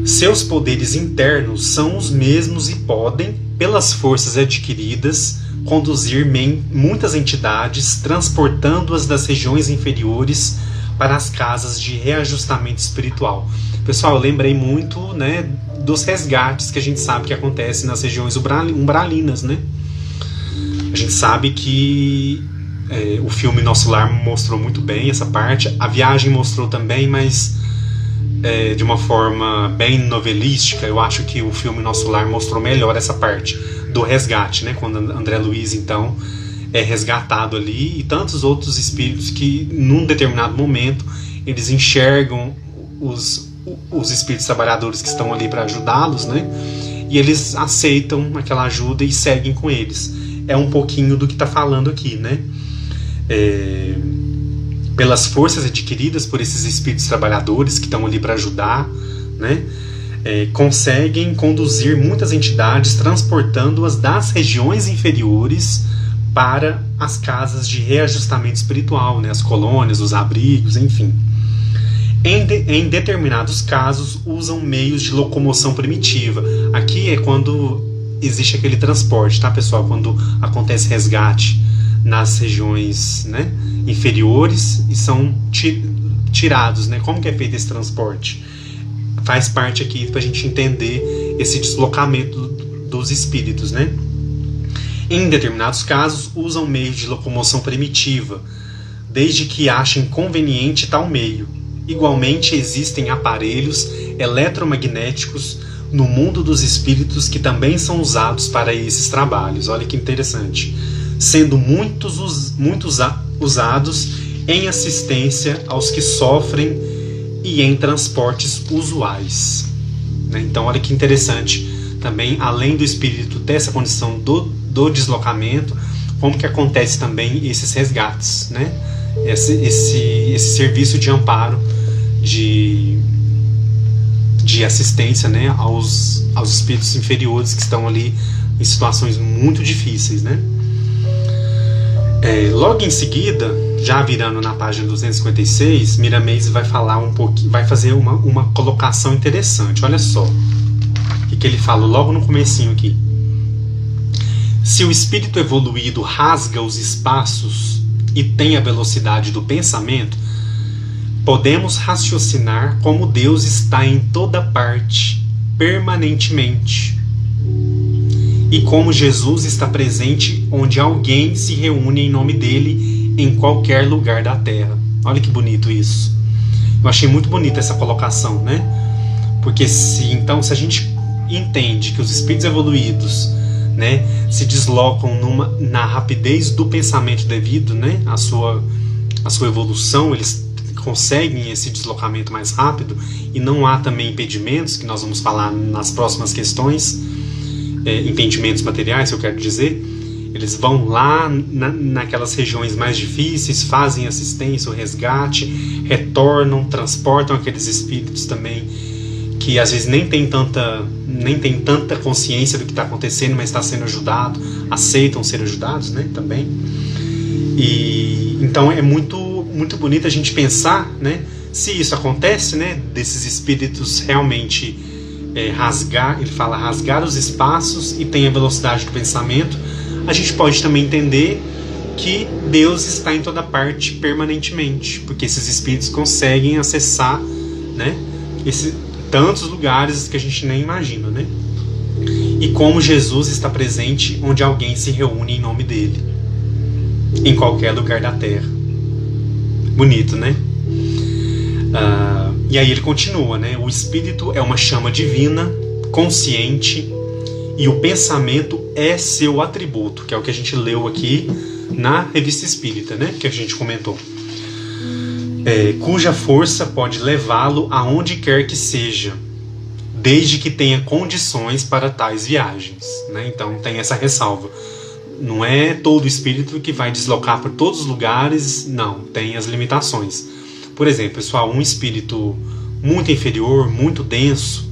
Seus poderes internos são os mesmos e podem, pelas forças adquiridas, conduzir muitas entidades, transportando-as das regiões inferiores para as casas de reajustamento espiritual. Pessoal, eu lembrei muito, né, dos resgates que a gente sabe que acontecem nas regiões umbralinas, né? A gente sabe que o filme Nosso Lar mostrou muito bem essa parte, a viagem mostrou também, mas de uma forma bem novelística. Eu acho que o filme Nosso Lar mostrou melhor essa parte do resgate, né? Quando André Luiz, então, é resgatado ali, e tantos outros espíritos que, num determinado momento, eles enxergam os espíritos trabalhadores que estão ali para ajudá-los, né? E eles aceitam aquela ajuda e seguem com eles. É um pouquinho do que está falando aqui, né? Pelas forças adquiridas por esses espíritos trabalhadores que estão ali para ajudar, né? Conseguem conduzir muitas entidades, transportando-as das regiões inferiores para as casas de reajustamento espiritual, né? As colônias, os abrigos, enfim. Em determinados casos, usam meios de locomoção primitiva. Aqui é quando existe aquele transporte, tá, pessoal? Quando acontece resgate nas regiões, né, inferiores e são tirados, né? Como que é feito esse transporte? Faz parte aqui para a gente entender esse deslocamento dos espíritos, né? Em determinados casos, usam meios de locomoção primitiva, desde que achem conveniente tal meio. Igualmente, existem aparelhos eletromagnéticos no mundo dos espíritos que também são usados para esses trabalhos. Olha que interessante. Sendo muito usados em assistência aos que sofrem e em transportes usuais. Então, olha que interessante também, além do espírito ter essa condição do deslocamento, como que acontece também esses resgates, né? Esse serviço de amparo, de assistência, né, aos espíritos inferiores que estão ali em situações muito difíceis, né? Logo em seguida, já virando na página 256, Miramês vai falar um pouquinho, vai fazer uma colocação interessante. Olha só o que ele fala logo no comecinho aqui. Se o espírito evoluído rasga os espaços e tem a velocidade do pensamento, podemos raciocinar como Deus está em toda parte, permanentemente, e como Jesus está presente onde alguém se reúne em nome dele em qualquer lugar da Terra. Olha que bonito isso. Eu achei muito bonita essa colocação, né? Porque se a gente entende que os espíritos evoluídos, né, se deslocam na rapidez do pensamento devido, né, à sua evolução, eles conseguem esse deslocamento mais rápido e não há também impedimentos, que nós vamos falar nas próximas questões, impedimentos materiais, eu quero dizer. Eles vão lá naquelas regiões mais difíceis, fazem assistência, o resgate, retornam, transportam aqueles espíritos também que às vezes nem tem tanta consciência do que está acontecendo, mas está sendo ajudado, aceitam ser ajudados, né, também. E então é muito, muito bonito a gente pensar, né, se isso acontece, né, desses espíritos realmente rasgar, ele fala rasgar os espaços e tem a velocidade do pensamento. A gente pode também entender que Deus está em toda parte permanentemente, porque esses espíritos conseguem acessar, né, tantos lugares que a gente nem imagina, né? E como Jesus está presente onde alguém se reúne em nome dele, em qualquer lugar da Terra. Bonito, né? E aí ele continua, né? O espírito é uma chama divina, consciente, e o pensamento é seu atributo, que é o que a gente leu aqui na Revista Espírita, né? Que a gente comentou. Cuja força pode levá-lo aonde quer que seja, desde que tenha condições para tais viagens, né? Então tem essa ressalva. Não é todo espírito que vai deslocar por todos os lugares, não, tem as limitações. Por exemplo, pessoal, um espírito muito inferior, muito denso,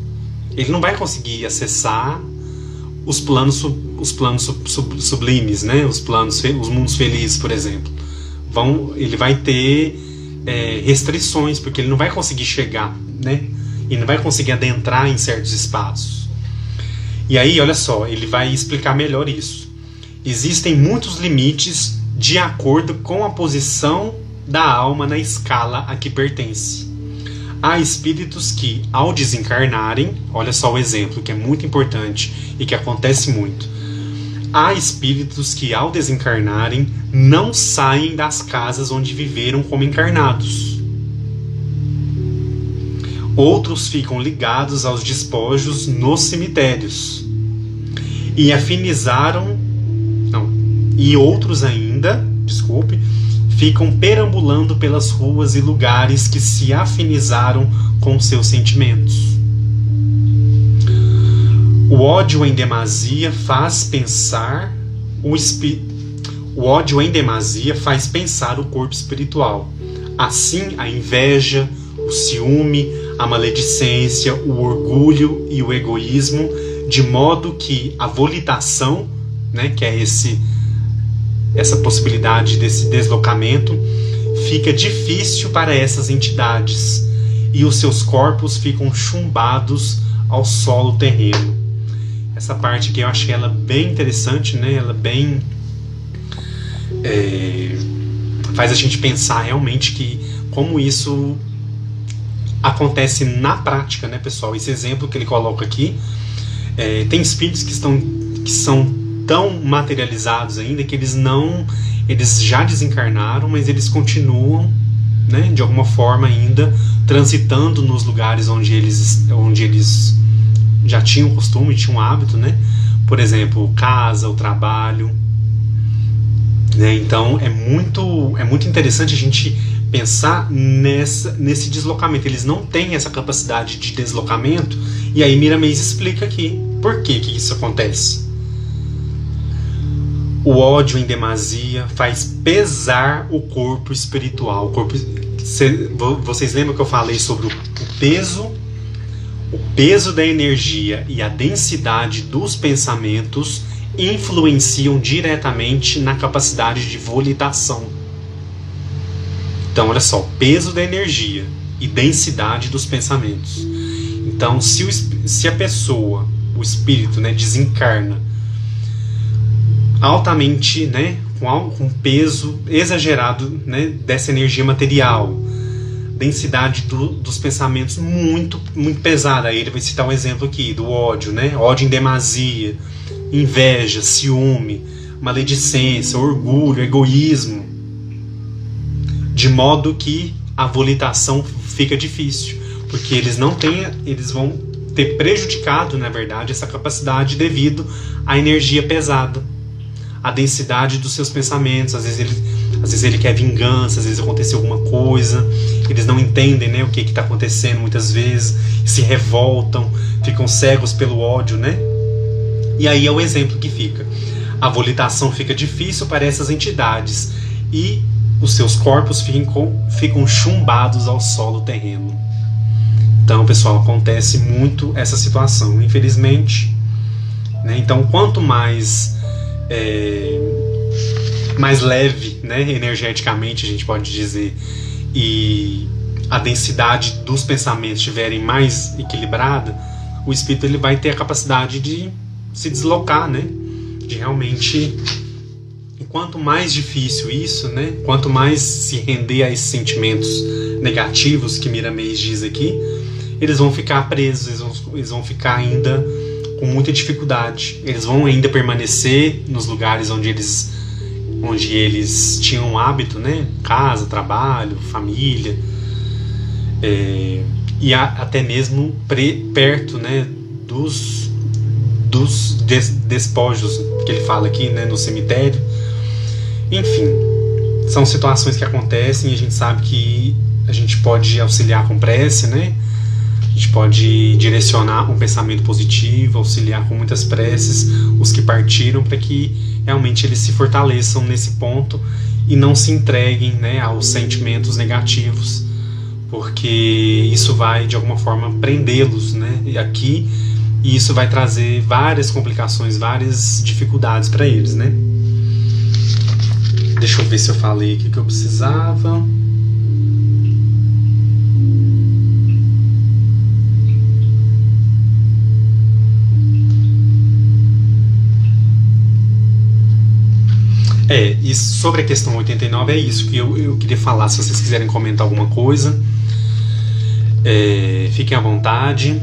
ele não vai conseguir acessar os planos sublimes, né? Os mundos felizes, por exemplo. Ele vai ter restrições, porque ele não vai conseguir chegar, né? E não vai conseguir adentrar em certos espaços. E aí, olha só, ele vai explicar melhor isso. Existem muitos limites de acordo com a posição da alma na escala a que pertence. Há espíritos que, ao desencarnarem, olha só o exemplo que é muito importante e que acontece muito. Há espíritos que, ao desencarnarem, não saem das casas onde viveram como encarnados. Outros ficam ligados aos despojos nos cemitérios. E outros ainda, ficam perambulando pelas ruas e lugares que se afinizaram com seus sentimentos. O ódio em demasia faz pensar o corpo espiritual. Assim, a inveja, o ciúme, a maledicência, o orgulho e o egoísmo, de modo que a volitação, né, que é essa possibilidade desse deslocamento, fica difícil para essas entidades e os seus corpos ficam chumbados ao solo terreno. Essa parte aqui eu achei ela bem interessante, né? Ela bem faz a gente pensar realmente que como isso acontece na prática, né, pessoal? Esse exemplo que ele coloca aqui, tem espíritos que são tão materializados ainda que eles já desencarnaram, mas eles continuam, né, de alguma forma ainda transitando nos lugares onde eles já tinham costume, tinham hábito, né? Por exemplo, casa, o trabalho, né? Então é muito interessante a gente pensar nesse deslocamento. Eles não têm essa capacidade de deslocamento, e aí Miramês explica aqui por que isso acontece. O ódio em demasia faz pesar o corpo espiritual. Vocês lembram que eu falei sobre o peso da energia e a densidade dos pensamentos influenciam diretamente na capacidade de volitação. Então, olha só, peso da energia e densidade dos pensamentos. Então, se a pessoa, o espírito, né, desencarna altamente, né, com peso exagerado, né, dessa energia material, densidade dos pensamentos muito, muito pesada. Aí ele vai citar um exemplo aqui do ódio, né, ódio em demasia, inveja, ciúme, maledicência, orgulho, egoísmo, de modo que a volitação fica difícil, porque eles vão ter prejudicado, na verdade, essa capacidade devido à energia pesada, a densidade dos seus pensamentos. Às vezes ele quer vingança, às vezes aconteceu alguma coisa, eles não entendem, né, o que está acontecendo muitas vezes, se revoltam, ficam cegos pelo ódio, né? E aí é o exemplo que fica. A volitação fica difícil para essas entidades e os seus corpos ficam chumbados ao solo terreno. Então, pessoal, acontece muito essa situação, infelizmente, né? Então, quanto mais leve, né, energeticamente, a gente pode dizer, e a densidade dos pensamentos estiverem mais equilibrada, o espírito ele vai ter a capacidade de se deslocar, né, de realmente. E quanto mais difícil isso, né, quanto mais se render a esses sentimentos negativos que Miramês diz aqui, eles vão ficar presos, eles vão ficar ainda com muita dificuldade. Eles vão ainda permanecer nos lugares onde eles tinham hábito, né? Casa, trabalho, família, e até mesmo perto, né, dos despojos que ele fala aqui, né, no cemitério. Enfim, são situações que acontecem e a gente sabe que a gente pode auxiliar com prece, né? A gente pode direcionar um pensamento positivo, auxiliar com muitas preces os que partiram, para que realmente eles se fortaleçam nesse ponto e não se entreguem, né, aos sentimentos negativos, porque isso vai de alguma forma prendê-los, né, aqui, e isso vai trazer várias complicações, várias dificuldades para eles, né. Deixa eu ver se eu falei o que eu precisava. E sobre a questão 89 é isso que eu queria falar. Se vocês quiserem comentar alguma coisa, fiquem à vontade.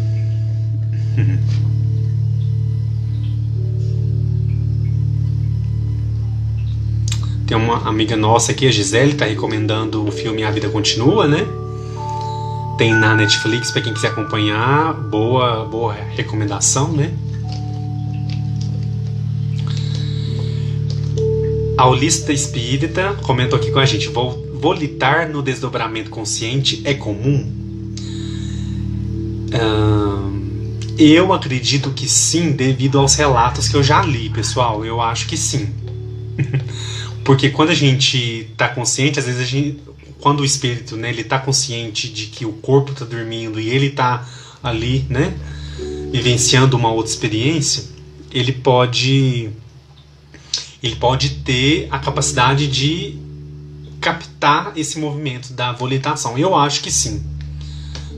Tem uma amiga nossa aqui, a Gisele, está recomendando o filme A Vida Continua, né? Tem na Netflix para quem quiser acompanhar. Boa recomendação, né? A Holista Espírita comentou aqui com a gente: volitar no desdobramento consciente é comum? Eu acredito que sim, devido aos relatos que eu já li, pessoal. Eu acho que sim. Porque quando a gente está consciente, às vezes quando o espírito, né, ele está consciente de que o corpo está dormindo e ele está ali, né, vivenciando uma outra experiência, ele pode ter a capacidade de captar esse movimento da volitação. Eu acho que sim.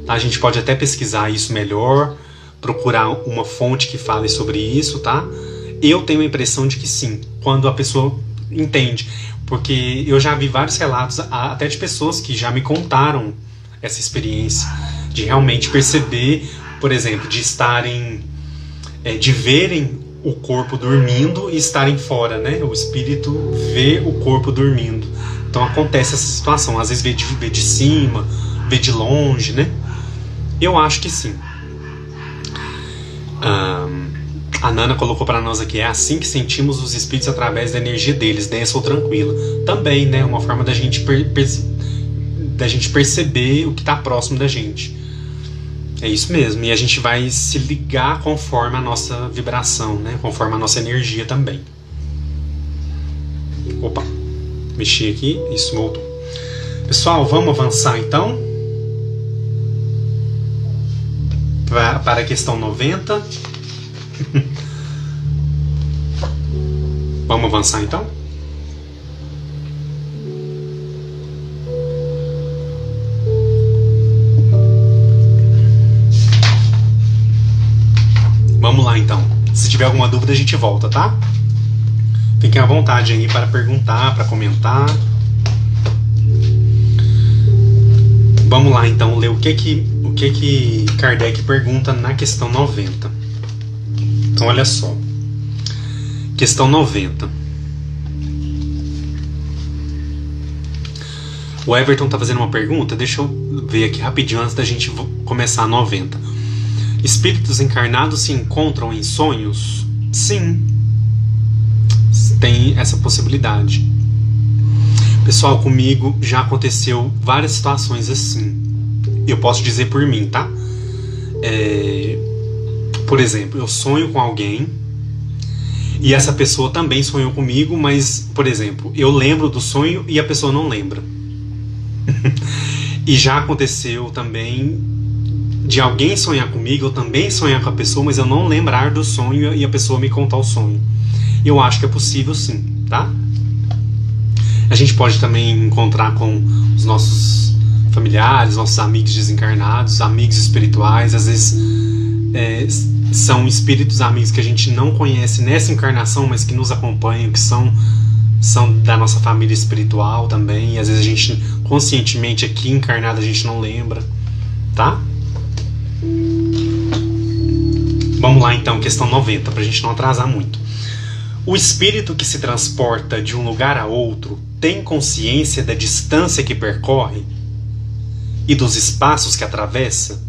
A gente pode até pesquisar isso melhor, procurar uma fonte que fale sobre isso, tá? Eu tenho a impressão de que sim, quando a pessoa entende. Porque eu já vi vários relatos, até de pessoas que já me contaram essa experiência, de realmente perceber, por exemplo, de verem o corpo dormindo e estarem fora, né? O espírito vê o corpo dormindo. Então acontece essa situação. Às vezes vê de cima, vê de longe, né? Eu acho que sim. A Nana colocou para nós aqui: é assim que sentimos os espíritos através da energia deles, densa ou tranquila. Também, né? Uma forma da gente perceber o que está próximo da gente. É isso mesmo, e a gente vai se ligar conforme a nossa vibração, né? Conforme a nossa energia também. Opa, mexi aqui, isso voltou. Pessoal, vamos avançar então para a questão 90. Vamos avançar então? Vamos lá então. Se tiver alguma dúvida a gente volta, tá? Fiquem à vontade aí para perguntar, para comentar. Vamos lá então ler o que Kardec pergunta na questão 90. Então olha só. Questão 90. O Everton está fazendo uma pergunta. Deixa eu ver aqui rapidinho antes da gente começar a 90. Espíritos encarnados se encontram em sonhos? Sim. Tem essa possibilidade. Pessoal, comigo já aconteceu várias situações assim. Eu posso dizer por mim, tá? Por exemplo, eu sonho com alguém e essa pessoa também sonhou comigo, mas, por exemplo, eu lembro do sonho e a pessoa não lembra. E já aconteceu também de alguém sonhar comigo, eu também sonhar com a pessoa, mas eu não lembrar do sonho e a pessoa me contar o sonho. Eu acho que é possível sim, tá? A gente pode também encontrar com os nossos familiares, nossos amigos desencarnados, amigos espirituais. Às vezes são espíritos amigos que a gente não conhece nessa encarnação, mas que nos acompanham, que são da nossa família espiritual também. E às vezes a gente, conscientemente aqui encarnado, a gente não lembra, tá? Vamos lá então, questão 90, pra gente não atrasar muito. O espírito que se transporta de um lugar a outro tem consciência da distância que percorre e dos espaços que atravessa?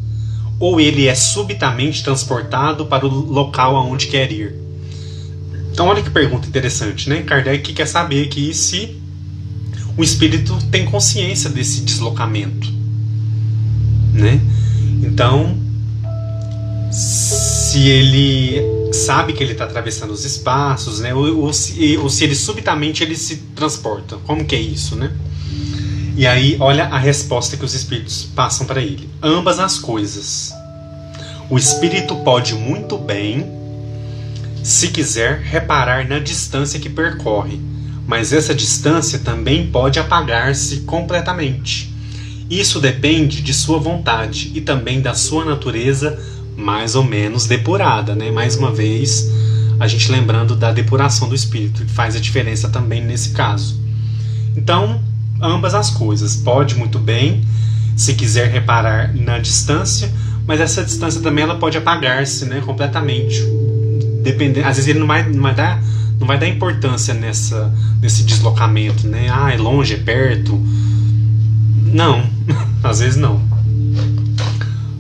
Ou ele é subitamente transportado para o local aonde quer ir? Então olha que pergunta interessante, né? Kardec quer saber aqui se o espírito tem consciência desse deslocamento, né? Então se ele sabe que ele está atravessando os espaços, né? Ou se ele subitamente ele se transporta. Como que é isso, né? E aí, olha a resposta que os espíritos passam para ele. Ambas as coisas. O espírito pode muito bem, se quiser, reparar na distância que percorre, mas essa distância também pode apagar-se completamente. Isso depende de sua vontade e também da sua natureza mais ou menos depurada, né? Mais uma vez, a gente lembrando da depuração do espírito, que faz a diferença também nesse caso. Então, ambas as coisas. Pode muito bem, se quiser reparar na distância, mas essa distância também ela pode apagar-se, né, completamente. Dependendo, às vezes ele não vai dar importância nesse deslocamento, né? Ah, é longe, é perto. Não, às vezes não.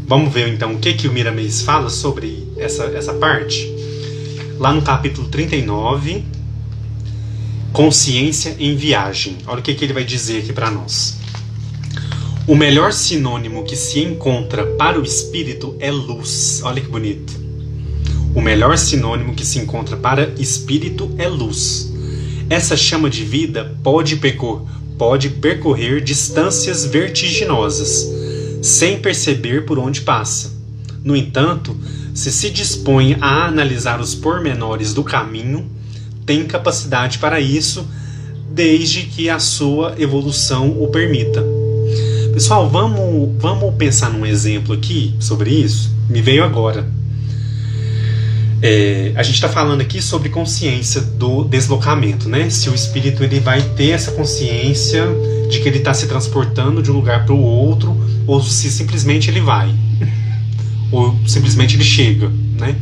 Vamos ver então o que o Miramês fala sobre essa parte. Lá no capítulo 39, Consciência em Viagem. Olha o que ele vai dizer aqui para nós. O melhor sinônimo que se encontra para o espírito é luz. Olha que bonito. O melhor sinônimo que se encontra para espírito é luz. Essa chama de vida pode percorrer distâncias vertiginosas, sem perceber por onde passa. No entanto, se dispõe a analisar os pormenores do caminho, tem capacidade para isso, desde que a sua evolução o permita. Pessoal, vamos pensar num exemplo aqui sobre isso? Me veio agora. A gente está falando aqui sobre consciência do deslocamento, né? Se o espírito ele vai ter essa consciência de que ele está se transportando de um lugar para o outro, ou se simplesmente ele vai, ou simplesmente ele chega, né?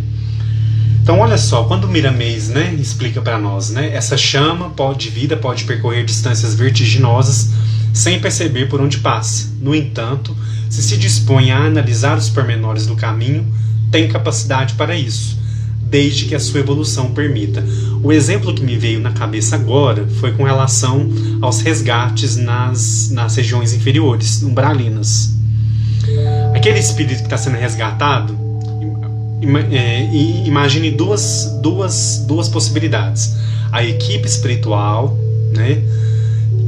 Então, olha só, quando o Miramês, né, explica para nós, né, essa chama de vida pode percorrer distâncias vertiginosas sem perceber por onde passa. No entanto, se dispõe a analisar os pormenores do caminho, tem capacidade para isso, desde que a sua evolução permita. O exemplo que me veio na cabeça agora foi com relação aos resgates nas regiões inferiores, umbralinas. Aquele espírito que está sendo resgatado, imagine duas possibilidades. A equipe espiritual, né,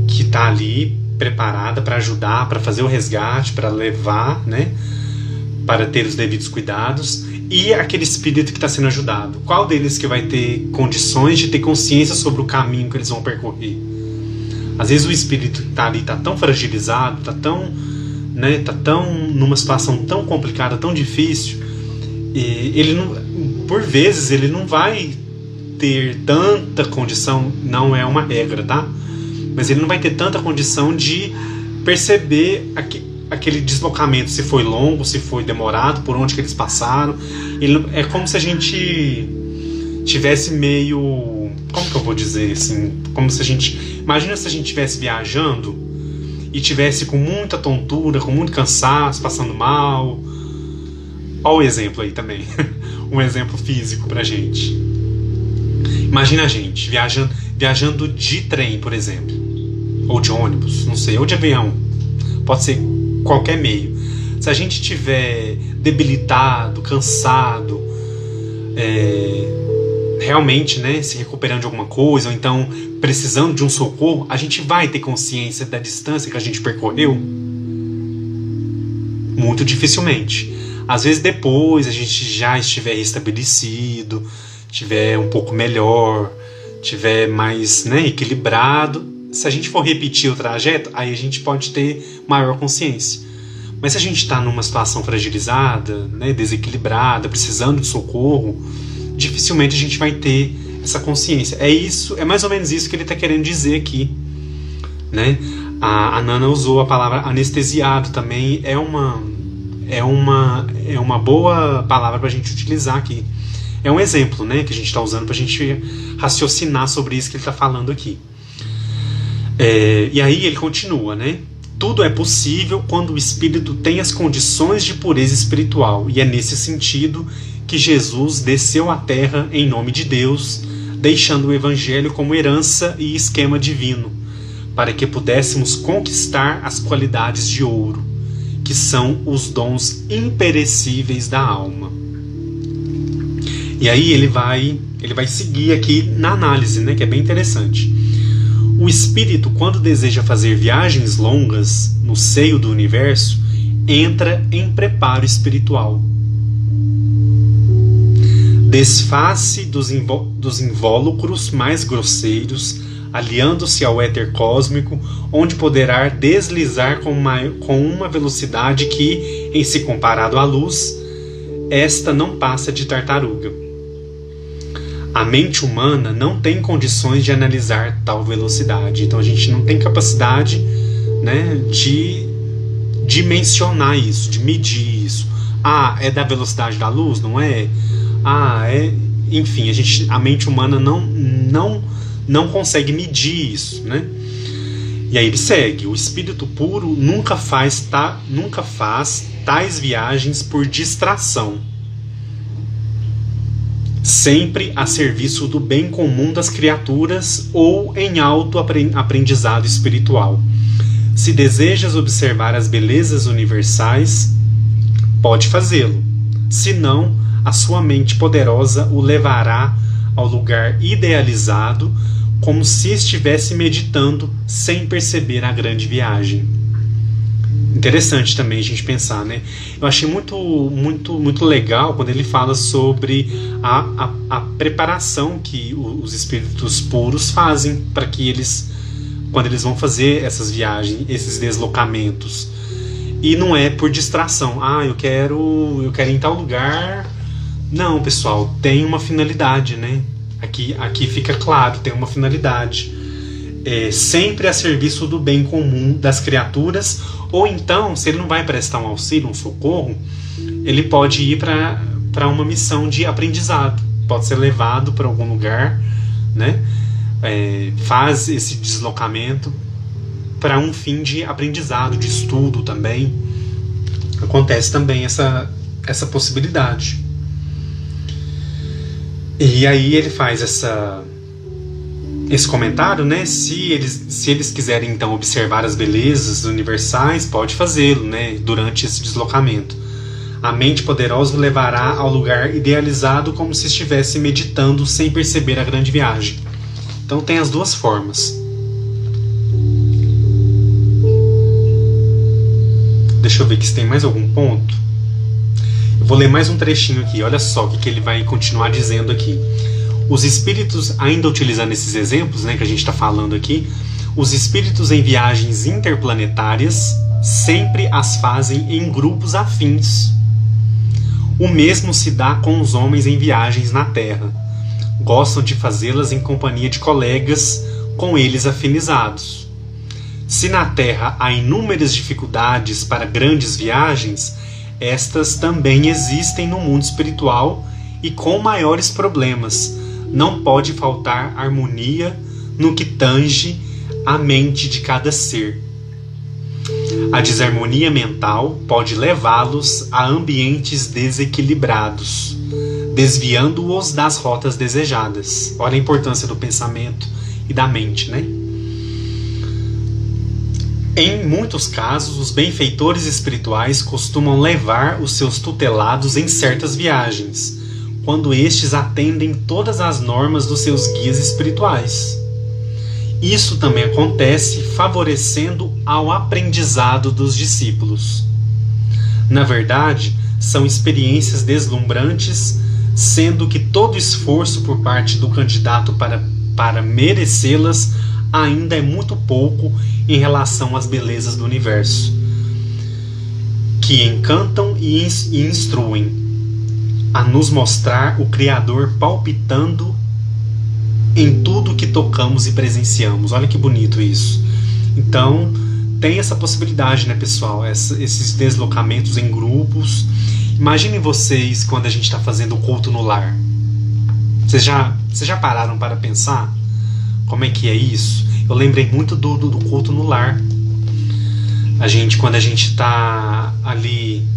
que está ali preparada para ajudar, para fazer o resgate, para levar, né, para ter os devidos cuidados, e aquele espírito que está sendo ajudado. Qual deles que vai ter condições de ter consciência sobre o caminho que eles vão percorrer? Às vezes o espírito que está ali está tão fragilizado, está tão numa situação tão complicada, tão difícil, e por vezes ele não vai ter tanta condição, não é uma regra, tá? Mas ele não vai ter tanta condição de perceber aquele deslocamento, se foi longo, se foi demorado, por onde que eles passaram. É como se a gente tivesse meio... Como que eu vou dizer assim? Como se a gente... Imagina se a gente estivesse viajando e tivesse com muita tontura, com muito cansaço, passando mal. Olha o exemplo aí também. Um exemplo físico pra gente. Imagina a gente viajando de trem, por exemplo. Ou de ônibus, não sei, ou de avião. Pode ser qualquer meio. Se a gente estiver debilitado, cansado, realmente, né, se recuperando de alguma coisa, ou então precisando de um socorro, a gente vai ter consciência da distância que a gente percorreu? Muito dificilmente. Às vezes depois a gente já estiver restabelecido, estiver um pouco melhor, estiver mais, né, equilibrado. Se a gente for repetir o trajeto, aí a gente pode ter maior consciência. Mas se a gente está numa situação fragilizada, né, desequilibrada, precisando de socorro, dificilmente a gente vai ter essa consciência. É mais ou menos isso que ele está querendo dizer aqui, né? A Nana usou a palavra anestesiado, também é uma boa palavra para a gente utilizar aqui. É um exemplo, né, que a gente está usando para a gente raciocinar sobre isso que ele está falando aqui. E aí ele continua, né? Tudo é possível quando o espírito tem as condições de pureza espiritual, e é nesse sentido que Jesus desceu à terra em nome de Deus, deixando o evangelho como herança e esquema divino, para que pudéssemos conquistar as qualidades de ouro, que são os dons imperecíveis da alma. E aí ele vai seguir aqui na análise, né, que é bem interessante. O espírito, quando deseja fazer viagens longas no seio do universo, entra em preparo espiritual. Desfaz-se dos invólucros mais grosseiros, aliando-se ao éter cósmico, onde poderá deslizar com uma velocidade que, em se comparado à luz, esta não passa de tartaruga. A mente humana não tem condições de analisar tal velocidade. Então a gente não tem capacidade, né, de dimensionar isso, de medir isso. Ah, é da velocidade da luz? Não é? Ah, é... Enfim, a mente humana não consegue medir isso, né? E aí ele segue. O espírito puro nunca faz tais viagens por distração, sempre a serviço do bem comum das criaturas ou em alto aprendizado espiritual. Se desejas observar as belezas universais, pode fazê-lo. Se não, a sua mente poderosa o levará ao lugar idealizado, como se estivesse meditando sem perceber a grande viagem. Interessante também a gente pensar, né? Eu achei muito legal quando ele fala sobre a preparação que os espíritos puros fazem para que eles, quando eles vão fazer essas viagens, esses deslocamentos. E não é por distração. Ah, eu quero ir em tal lugar. Não, pessoal, tem uma finalidade, né? Aqui fica claro, tem uma finalidade. Sempre a serviço do bem comum das criaturas, ou então, se ele não vai prestar um auxílio, um socorro, ele pode ir para uma missão de aprendizado, pode ser levado para algum lugar, né? Faz esse deslocamento para um fim de aprendizado, de estudo também. Acontece também essa possibilidade. E aí ele faz esse comentário, né? Se eles quiserem então observar as belezas universais, pode fazê-lo, né? Durante esse deslocamento. A mente poderosa o levará ao lugar idealizado, como se estivesse meditando sem perceber a grande viagem. Então tem as duas formas. Deixa eu ver aqui se tem mais algum ponto. Eu vou ler mais um trechinho aqui. Olha só o que ele vai continuar dizendo aqui. Os espíritos, ainda utilizando esses exemplos, né, que a gente está falando aqui, os espíritos em viagens interplanetárias sempre as fazem em grupos afins. O mesmo se dá com os homens em viagens na Terra. Gostam de fazê-las em companhia de colegas com eles afinizados. Se na Terra há inúmeras dificuldades para grandes viagens, estas também existem no mundo espiritual e com maiores problemas. Não pode faltar harmonia no que tange a mente de cada ser. A desarmonia mental pode levá-los a ambientes desequilibrados, desviando-os das rotas desejadas. Olha a importância do pensamento e da mente, né? Em muitos casos, os benfeitores espirituais costumam levar os seus tutelados em certas viagens, quando estes atendem todas as normas dos seus guias espirituais. Isso também acontece favorecendo ao aprendizado dos discípulos. Na verdade, são experiências deslumbrantes, sendo que todo esforço por parte do candidato para merecê-las ainda é muito pouco em relação às belezas do universo, que encantam e instruem a nos mostrar o Criador palpitando em tudo que tocamos e presenciamos. Olha que bonito isso. Então, tem essa possibilidade, né, pessoal? Esses deslocamentos em grupos. Imaginem vocês quando a gente está fazendo o culto no lar. Vocês já pararam para pensar como é que é isso? Eu lembrei muito do culto no lar. Quando a gente está ali,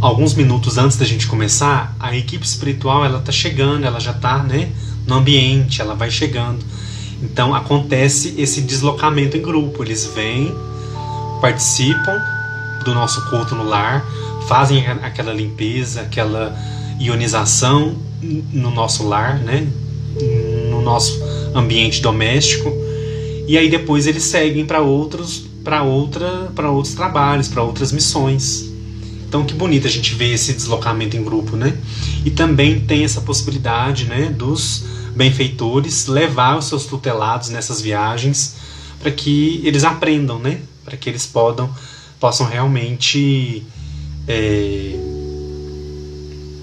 alguns minutos antes da gente começar, a equipe espiritual ela está chegando, ela já está, né, no ambiente, ela vai chegando. Então acontece esse deslocamento em grupo. Eles vêm, participam do nosso culto no lar, fazem aquela limpeza, aquela ionização no nosso lar, né? No nosso ambiente doméstico, e aí depois eles seguem para outros trabalhos, para outras missões. Então que bonito a gente ver esse deslocamento em grupo, né? E também tem essa possibilidade, né, dos benfeitores levar os seus tutelados nessas viagens para que eles aprendam, né? Para que eles possam realmente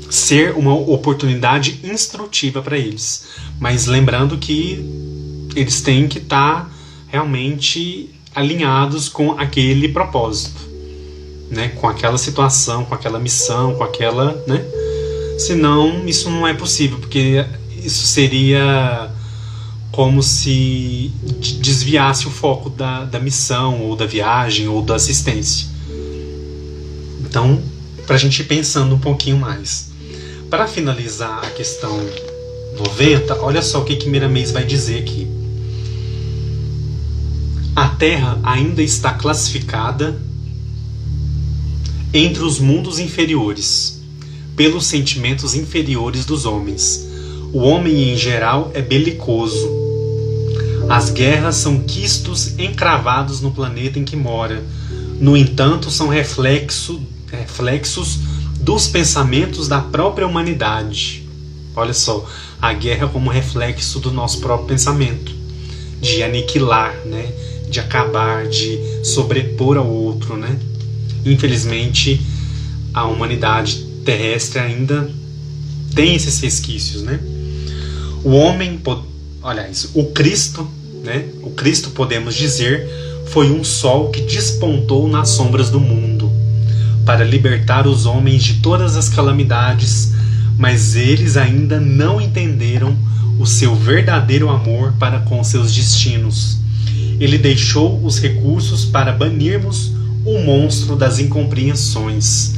ser uma oportunidade instrutiva para eles. Mas lembrando que eles têm que estar realmente alinhados com aquele propósito, né? Com aquela situação, com aquela missão, com aquela, né? Senão isso não é possível, porque isso seria como se desviasse o foco da missão, ou da viagem, ou da assistência. Então, para a gente ir pensando um pouquinho mais. Para finalizar a questão 90, olha só o que Miramês vai dizer aqui. A Terra ainda está classificada entre os mundos inferiores, pelos sentimentos inferiores dos homens. O homem, em geral, é belicoso. As guerras são quistos encravados no planeta em que mora. No entanto, são reflexos dos pensamentos da própria humanidade. Olha só, a guerra como reflexo do nosso próprio pensamento, de aniquilar, né? De acabar, de sobrepor ao outro, né? Infelizmente, a humanidade terrestre ainda tem esses resquícios, né? O homem, aliás, o Cristo, né? O Cristo, podemos dizer, foi um sol que despontou nas sombras do mundo para libertar os homens de todas as calamidades, mas eles ainda não entenderam o seu verdadeiro amor para com seus destinos. Ele deixou os recursos para banirmos o monstro das incompreensões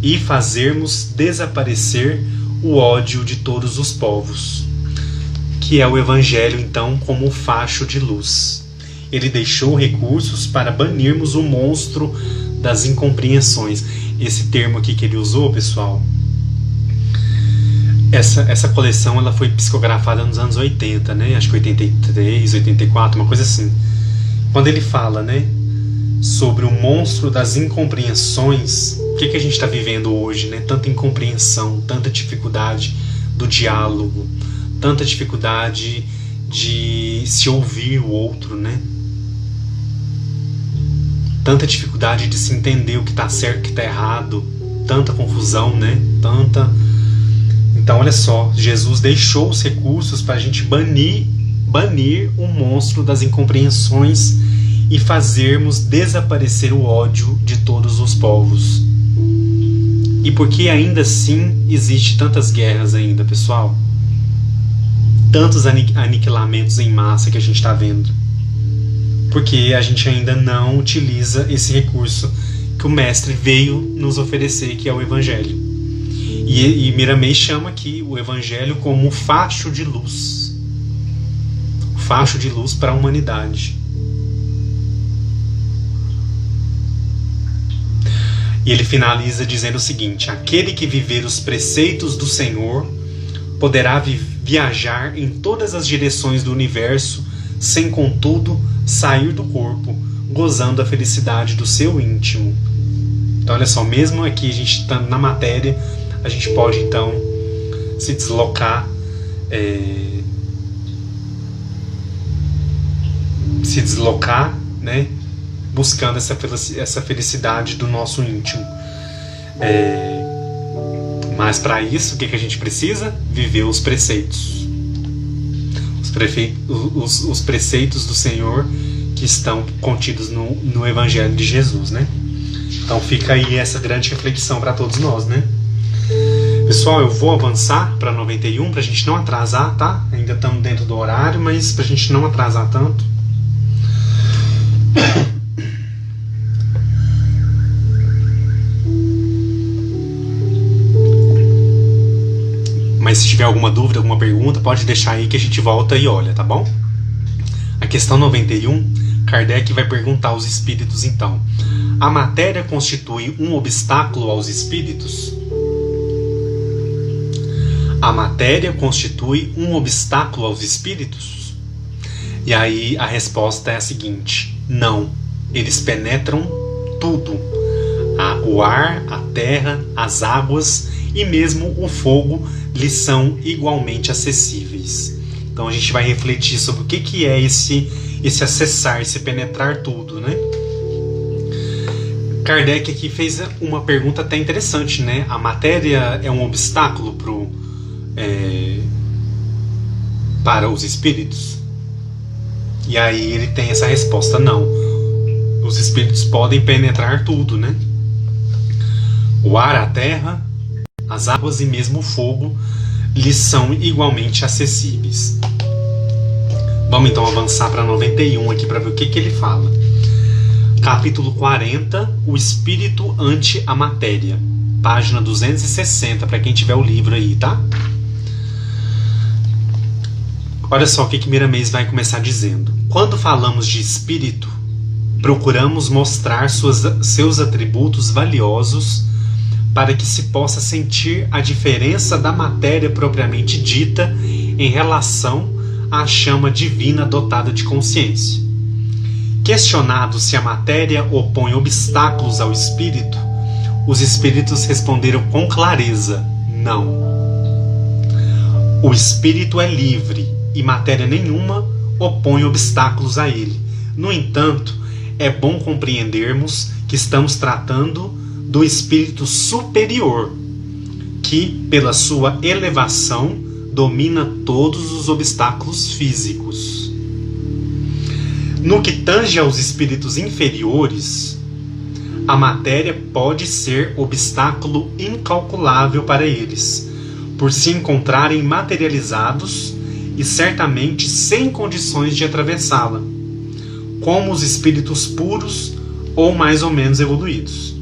e fazermos desaparecer o ódio de todos os povos, que é o Evangelho, então, como um facho de luz. Ele deixou recursos para banirmos o monstro das incompreensões. Esse termo aqui que ele usou, pessoal, essa coleção ela foi psicografada nos anos 80, né? Acho que 83, 84, uma coisa assim. Quando ele fala, né, sobre o monstro das incompreensões, o que a gente está vivendo hoje, né? Tanta incompreensão, tanta dificuldade do diálogo, tanta dificuldade de se ouvir o outro, né? Tanta dificuldade de se entender o que está certo e o que está errado, tanta confusão, né? Então, olha só, Jesus deixou os recursos para a gente banir o monstro das incompreensões e fazermos desaparecer o ódio de todos os povos. E por que ainda assim existe tantas guerras ainda, pessoal? Tantos aniquilamentos em massa que a gente está vendo? Porque a gente ainda não utiliza esse recurso que o Mestre veio nos oferecer, que é o Evangelho. E Miramês chama aqui o Evangelho como um facho de luz. Um facho de luz para a humanidade. E ele finaliza dizendo o seguinte: aquele que viver os preceitos do Senhor poderá viajar em todas as direções do universo, sem contudo sair do corpo, gozando a felicidade do seu íntimo. Então olha só, mesmo aqui a gente estando na matéria, a gente pode então se deslocar, né, buscando essa felicidade do nosso íntimo. Mas para isso, o que a gente precisa? Viver os preceitos. Os preceitos do Senhor que estão contidos no Evangelho de Jesus, né? Então fica aí essa grande reflexão para todos nós, né? Pessoal, eu vou avançar para 91 para a gente não atrasar, tá? Ainda estamos dentro do horário, mas para a gente não atrasar tanto. Mas se tiver alguma dúvida, alguma pergunta, pode deixar aí que a gente volta e olha, tá bom? A questão 91, Kardec vai perguntar aos espíritos então: A matéria constitui um obstáculo aos espíritos? A matéria constitui um obstáculo aos espíritos? E aí a resposta é a seguinte: não. Eles penetram tudo. O ar, a terra, as águas e mesmo o fogo lhes são igualmente acessíveis. Então a gente vai refletir sobre o que é esse acessar, esse penetrar tudo, né? Kardec aqui fez uma pergunta até interessante, né? A matéria é um obstáculo para os espíritos? E aí ele tem essa resposta: não. Os espíritos podem penetrar tudo, né? O ar, a terra, as águas e mesmo o fogo lhes são igualmente acessíveis. Vamos então avançar para 91 aqui para ver o que ele fala. Capítulo 40, o espírito ante a matéria. Página 260, para quem tiver o livro aí, tá? Olha só o que Miramês vai começar dizendo. Quando falamos de espírito, procuramos mostrar seus atributos valiosos para que se possa sentir a diferença da matéria propriamente dita em relação à chama divina dotada de consciência. Questionado se a matéria opõe obstáculos ao espírito, os espíritos responderam com clareza: não. O espírito é livre e matéria nenhuma opõe obstáculos a ele. No entanto, é bom compreendermos que estamos tratando do espírito superior, que, pela sua elevação, domina todos os obstáculos físicos. No que tange aos espíritos inferiores, a matéria pode ser obstáculo incalculável para eles, por se encontrarem materializados e certamente sem condições de atravessá-la, como os espíritos puros ou mais ou menos evoluídos.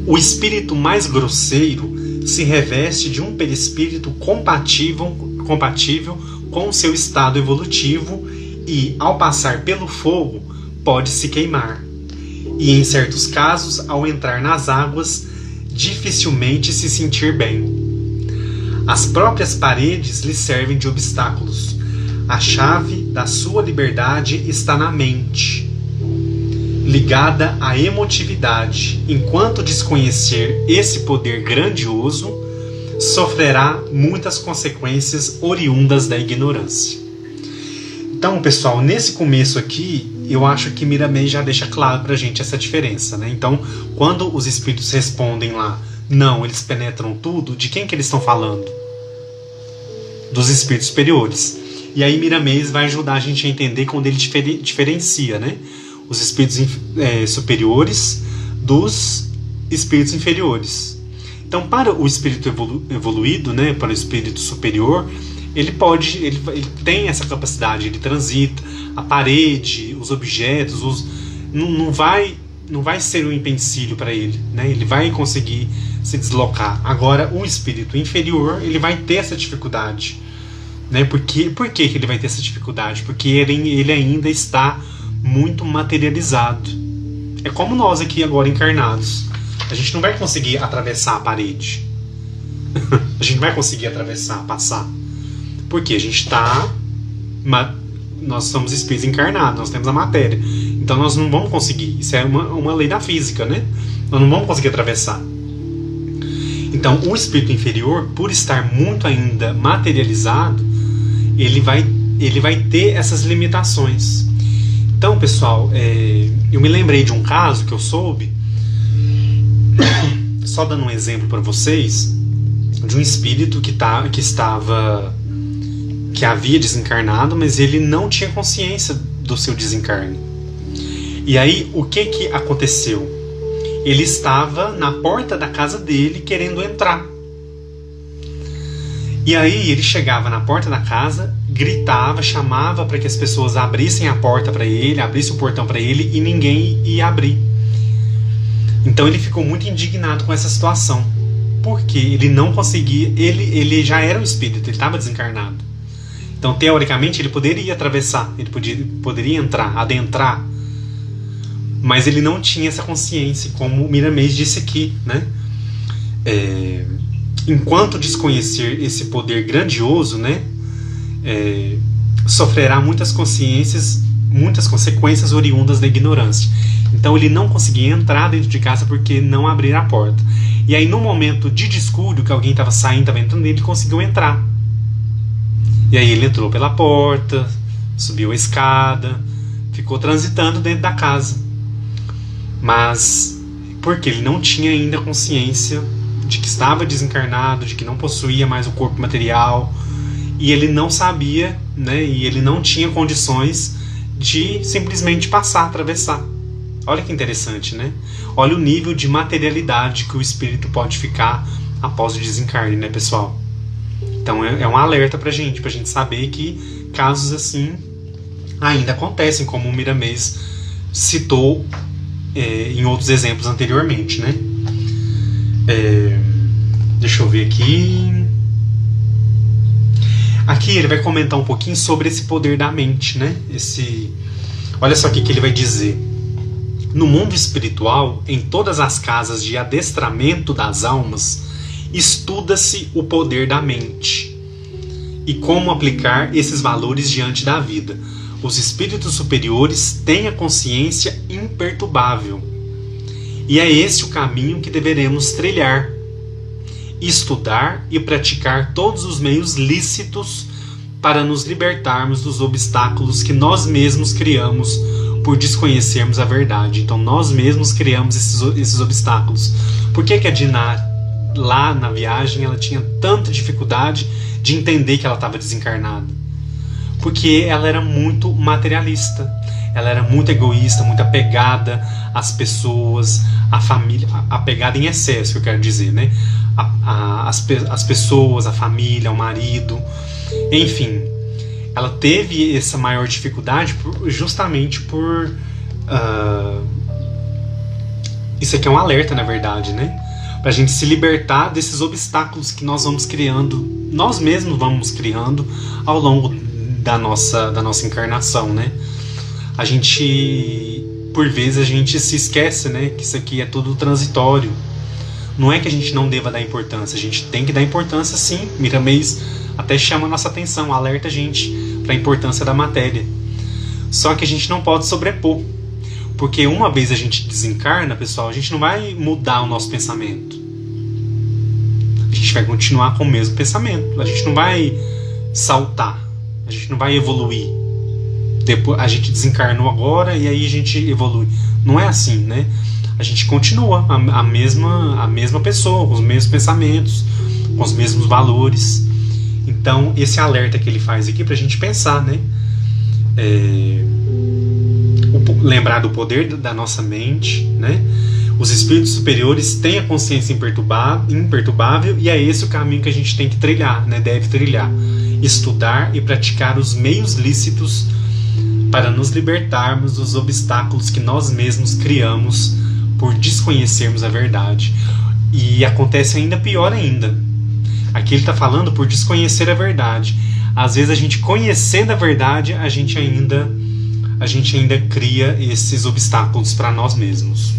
O espírito mais grosseiro se reveste de um perispírito compatível com o seu estado evolutivo e, ao passar pelo fogo, pode se queimar. E, em certos casos, ao entrar nas águas, dificilmente se sentir bem. As próprias paredes lhe servem de obstáculos. A chave da sua liberdade está na mente, ligada à emotividade. Enquanto desconhecer esse poder grandioso, sofrerá muitas consequências oriundas da ignorância. Então, pessoal, nesse começo aqui, eu acho que Miramês já deixa claro pra gente essa diferença, né? Então, quando os espíritos respondem lá, não, eles penetram tudo, de quem que eles estão falando? Dos espíritos superiores. E aí Miramês vai ajudar a gente a entender quando ele diferencia, né? Os espíritos superiores dos espíritos inferiores. Então, para o espírito evoluído, né, para o espírito superior, ele tem essa capacidade, ele transita a parede, os objetos, não vai ser um empecilho para ele, né? Ele vai conseguir se deslocar. Agora, o espírito inferior, ele vai ter essa dificuldade, né? Por que ele vai ter essa dificuldade? Porque ele ainda está muito materializado. É como nós aqui agora encarnados. A gente não vai conseguir atravessar a parede. A gente não vai conseguir passar. Porque a gente está... Nós somos espíritos encarnados, nós temos a matéria. Então nós não vamos conseguir. Isso é uma lei da física, né? Nós não vamos conseguir atravessar. Então o espírito inferior, por estar muito ainda materializado, ele vai ter essas limitações. Então, pessoal, eu me lembrei de um caso que eu soube, só dando um exemplo para vocês, de um espírito que havia desencarnado, mas ele não tinha consciência do seu desencarne. E aí, o que aconteceu? Ele estava na porta da casa dele querendo entrar. E aí ele chegava na porta da casa, gritava, chamava para que as pessoas abrissem a porta para ele, abrissem o portão para ele, e ninguém ia abrir. Então ele ficou muito indignado com essa situação, porque ele não conseguia, ele já era um espírito, ele estava desencarnado. Então teoricamente ele poderia atravessar, ele poderia entrar, adentrar, Mas ele não tinha essa consciência, como o Miramês disse aqui, né? Enquanto desconhecer esse poder grandioso, né, sofrerá muitas consequências oriundas da ignorância. Então ele não conseguia entrar dentro de casa porque não abriram a porta. E aí no momento de descuido, que alguém estava saindo, estava entrando, ele conseguiu entrar. E aí ele entrou pela porta, subiu a escada, ficou transitando dentro da casa. Mas porque ele não tinha ainda consciência de que estava desencarnado, de que não possuía mais o corpo material, e ele não sabia, né, e ele não tinha condições de simplesmente passar, atravessar. Olha que interessante, né? Olha o nível de materialidade que o espírito pode ficar após o desencarne, né, pessoal? Então é um alerta pra gente saber que casos assim ainda acontecem, como o Miramês citou em outros exemplos anteriormente, né? Deixa eu ver aqui. Aqui ele vai comentar um pouquinho sobre esse poder da mente, né? Olha só o que ele vai dizer. No mundo espiritual, em todas as casas de adestramento das almas, estuda-se o poder da mente e como aplicar esses valores diante da vida. Os espíritos superiores têm a consciência imperturbável. E é esse o caminho que deveremos trilhar. Estudar e praticar todos os meios lícitos para nos libertarmos dos obstáculos que nós mesmos criamos por desconhecermos a verdade. Então nós mesmos criamos esses obstáculos. Por que a Diná, lá na viagem, ela tinha tanta dificuldade de entender que ela estava desencarnada? Porque ela era muito materialista. Ela era muito egoísta, muito apegada às pessoas, à família, apegada em excesso, que eu quero dizer, né? As pessoas, a família, o marido, enfim. Ela teve essa maior dificuldade justamente por... Isso aqui é um alerta, na verdade, né? Pra gente se libertar desses obstáculos que nós vamos criando, nós mesmos vamos criando ao longo da nossa encarnação, né? Por vezes a gente se esquece, né, que isso aqui é tudo transitório. Não é que a gente não deva dar importância, a gente tem que dar importância sim. Miramês até chama a nossa atenção, alerta a gente para a importância da matéria. Só que a gente não pode sobrepor, porque uma vez a gente desencarna, pessoal, a gente não vai mudar o nosso pensamento. A gente vai continuar com o mesmo pensamento, a gente não vai saltar, a gente não vai evoluir. Depois, a gente desencarnou agora e aí a gente evolui. Não é assim, né? A gente continua a mesma pessoa, com os mesmos pensamentos, com os mesmos valores. Então, esse alerta que ele faz aqui pra gente pensar, né? Lembrar do poder da nossa mente, né? Os espíritos superiores têm a consciência imperturbável e é esse o caminho que a gente tem que trilhar, né? Deve trilhar. Estudar e praticar os meios lícitos para nos libertarmos dos obstáculos que nós mesmos criamos por desconhecermos a verdade. E acontece ainda pior ainda. Aqui ele está falando por desconhecer a verdade. Às vezes a gente conhecendo a verdade, a gente ainda cria esses obstáculos para nós mesmos.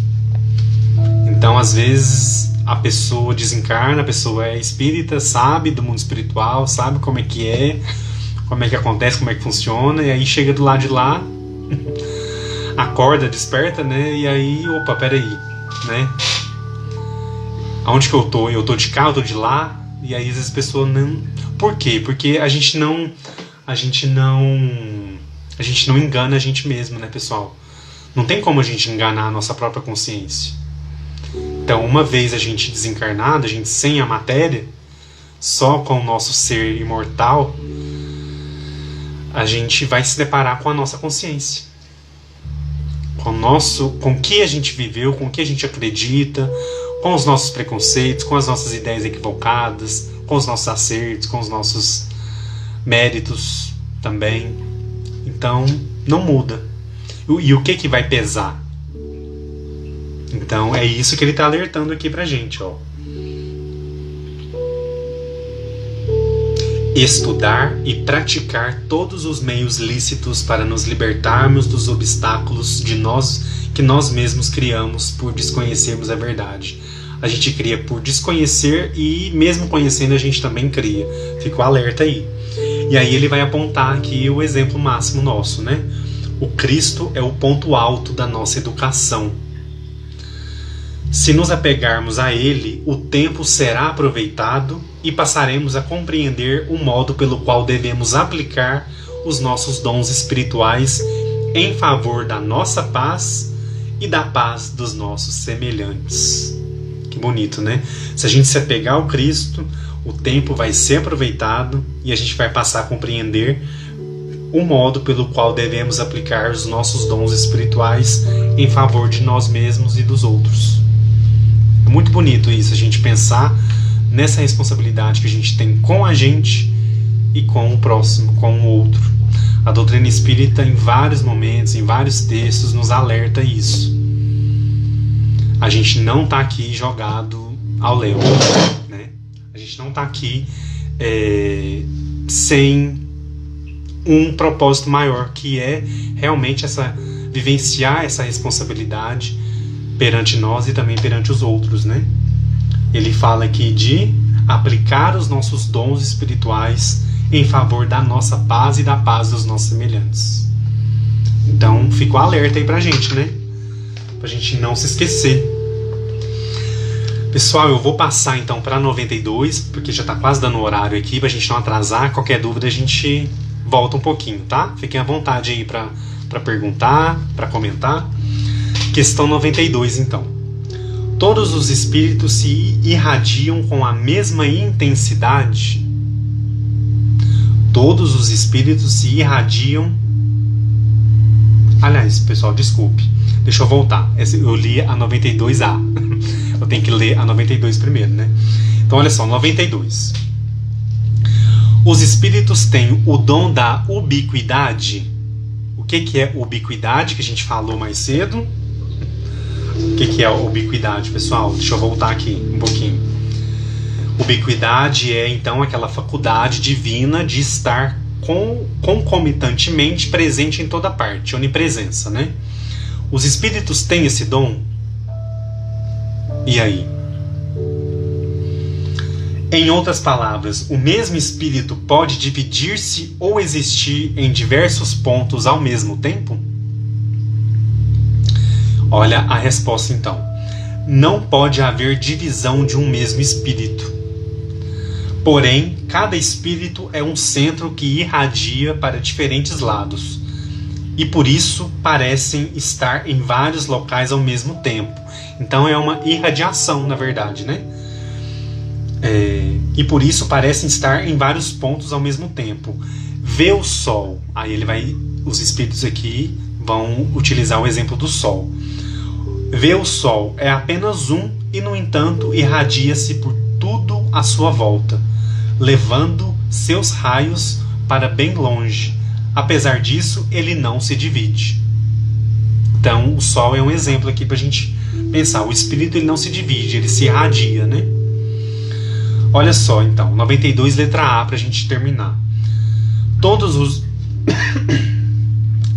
Então às vezes a pessoa desencarna, a pessoa é espírita, sabe do mundo espiritual, sabe como é que acontece, como é que funciona, e aí chega do lado de lá, acorda, desperta, né? E aí, opa, peraí, né? Aonde que eu tô? Eu tô de cá, eu tô de lá? E aí às vezes a pessoa não... Por quê? Porque a gente não engana a gente mesmo, né, pessoal? Não tem como a gente enganar a nossa própria consciência. Então, uma vez a gente desencarnado, a gente sem a matéria, só com o nosso ser imortal, a gente vai se deparar com a nossa consciência, com o que a gente viveu, com o que a gente acredita, com os nossos preconceitos, com as nossas ideias equivocadas, com os nossos acertos, com os nossos méritos também. Então não muda. E o que vai pesar? Então é isso que ele está alertando aqui pra gente, ó. estudar e praticar todos os meios lícitos para nos libertarmos dos obstáculos que nós mesmos criamos por desconhecermos a verdade. A gente cria por desconhecer e mesmo conhecendo a gente também cria. Fica o alerta aí. E aí ele vai apontar aqui o exemplo máximo nosso, né? O Cristo é o ponto alto da nossa educação. Se nos apegarmos a ele, o tempo será aproveitado e passaremos a compreender o modo pelo qual devemos aplicar os nossos dons espirituais em favor da nossa paz e da paz dos nossos semelhantes. Que bonito, né? Se a gente se apegar ao Cristo, o tempo vai ser aproveitado e a gente vai passar a compreender o modo pelo qual devemos aplicar os nossos dons espirituais em favor de nós mesmos e dos outros. É muito bonito isso, a gente pensar nessa responsabilidade que a gente tem com a gente e com o próximo, com o outro. A doutrina espírita, em vários momentos, em vários textos, nos alerta isso. A gente não está aqui jogado ao léu, né? A gente não está aqui sem um propósito maior, que é realmente vivenciar essa responsabilidade perante nós e também perante os outros, né? Ele fala aqui de aplicar os nossos dons espirituais em favor da nossa paz e da paz dos nossos semelhantes. Então, fica o alerta aí pra gente, né? Pra gente não se esquecer. Pessoal, eu vou passar então para 92, porque já tá quase dando horário aqui, pra gente não atrasar. Qualquer dúvida a gente volta um pouquinho, tá? Fiquem à vontade aí pra perguntar, pra comentar. Questão 92, então. Todos os espíritos se irradiam com a mesma intensidade? Todos os espíritos se irradiam... Aliás, pessoal, desculpe. Deixa eu voltar. Eu li a 92A. Eu tenho que ler a 92 primeiro, né? Então, olha só, 92. Os espíritos têm o dom da ubiquidade. O que é ubiquidade, que a gente falou mais cedo? O que é a ubiquidade, pessoal? Deixa eu voltar aqui um pouquinho. Ubiquidade é, então, aquela faculdade divina de estar concomitantemente presente em toda parte, onipresença, né? Os espíritos têm esse dom? E aí? Em outras palavras, o mesmo espírito pode dividir-se ou existir em diversos pontos ao mesmo tempo? Olha a resposta então. Não pode haver divisão de um mesmo espírito. Porém, cada espírito é um centro que irradia para diferentes lados. E por isso parecem estar em vários locais ao mesmo tempo. Então é uma irradiação, na verdade, né? E por isso parecem estar em vários pontos ao mesmo tempo. Vê o Sol. Aí os espíritos aqui vão utilizar o exemplo do Sol. Vê o Sol é apenas um e, no entanto, irradia-se por tudo à sua volta, levando seus raios para bem longe. Apesar disso, ele não se divide. Então, o Sol é um exemplo aqui para a gente pensar. O espírito ele não se divide, ele se irradia, né? Olha só, então, 92, letra A, para a gente terminar. Todos os...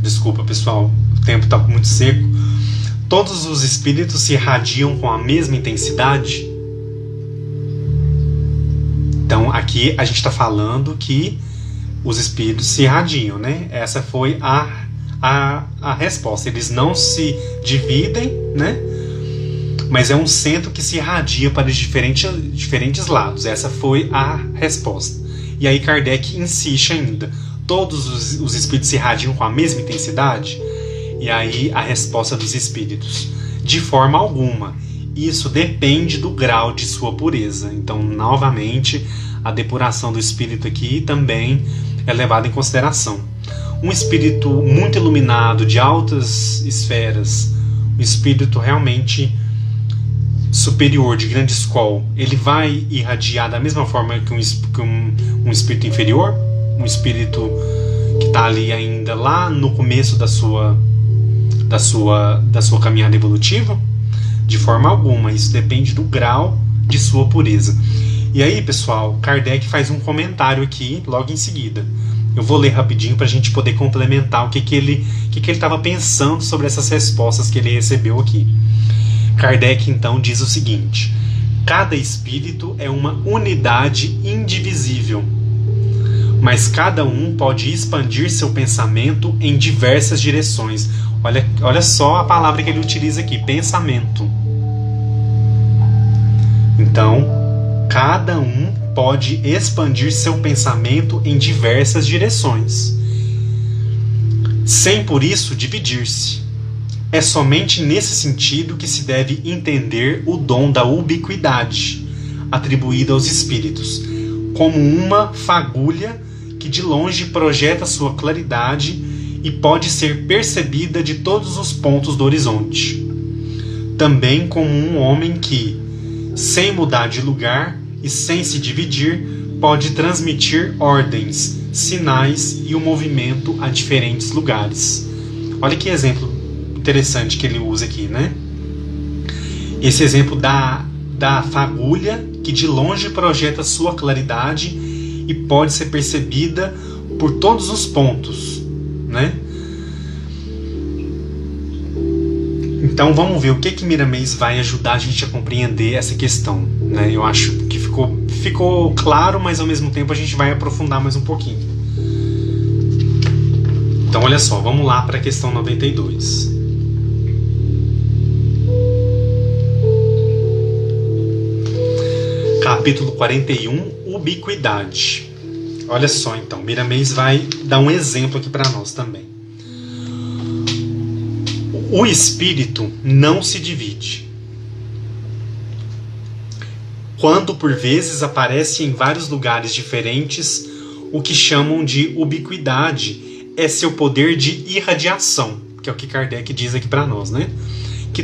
Desculpa, pessoal, o tempo está muito seco. Todos os espíritos se irradiam com a mesma intensidade? Então, aqui a gente está falando que os espíritos se irradiam, né? Essa foi a resposta. Eles não se dividem, né? Mas é um centro que se irradia para os diferentes lados. Essa foi a resposta. E aí Kardec insiste ainda. Todos os espíritos se irradiam com a mesma intensidade? E aí a resposta dos espíritos: de forma alguma. Isso depende do grau de sua pureza. Então, novamente, a depuração do espírito aqui também é levada em consideração. Um espírito muito iluminado, de altas esferas, um espírito realmente superior, de grande escola, ele vai irradiar da mesma forma que um espírito inferior? Um espírito que está ali ainda lá no começo da sua caminhada evolutiva? De forma alguma. Isso depende do grau de sua pureza. E aí, pessoal, Kardec faz um comentário aqui logo em seguida. Eu vou ler rapidinho para a gente poder complementar o que ele estava pensando sobre essas respostas que ele recebeu aqui. Kardec então diz o seguinte: cada espírito é uma unidade indivisível, mas cada um pode expandir seu pensamento em diversas direções. Olha só a palavra que ele utiliza aqui, pensamento. Então, cada um pode expandir seu pensamento em diversas direções, sem por isso dividir-se. É somente nesse sentido que se deve entender o dom da ubiquidade, atribuído aos espíritos, como uma fagulha que de longe projeta sua claridade e pode ser percebida de todos os pontos do horizonte. Também como um homem que, sem mudar de lugar e sem se dividir, pode transmitir ordens, sinais e o movimento a diferentes lugares. Olha que exemplo interessante que ele usa aqui, né? Esse exemplo da fagulha que de longe projeta sua claridade e pode ser percebida por todos os pontos, né? Então vamos ver o que Miramês vai ajudar a gente a compreender essa questão, né? Eu acho que ficou claro, mas ao mesmo tempo a gente vai aprofundar mais um pouquinho. Então olha só, vamos lá para a questão 92. Capítulo 41, ubiquidade. Olha só então, Miramês vai dar um exemplo aqui para nós também. O espírito não se divide. Quando por vezes aparece em vários lugares diferentes, o que chamam de ubiquidade é seu poder de irradiação, que é o que Kardec diz aqui para nós, né? Que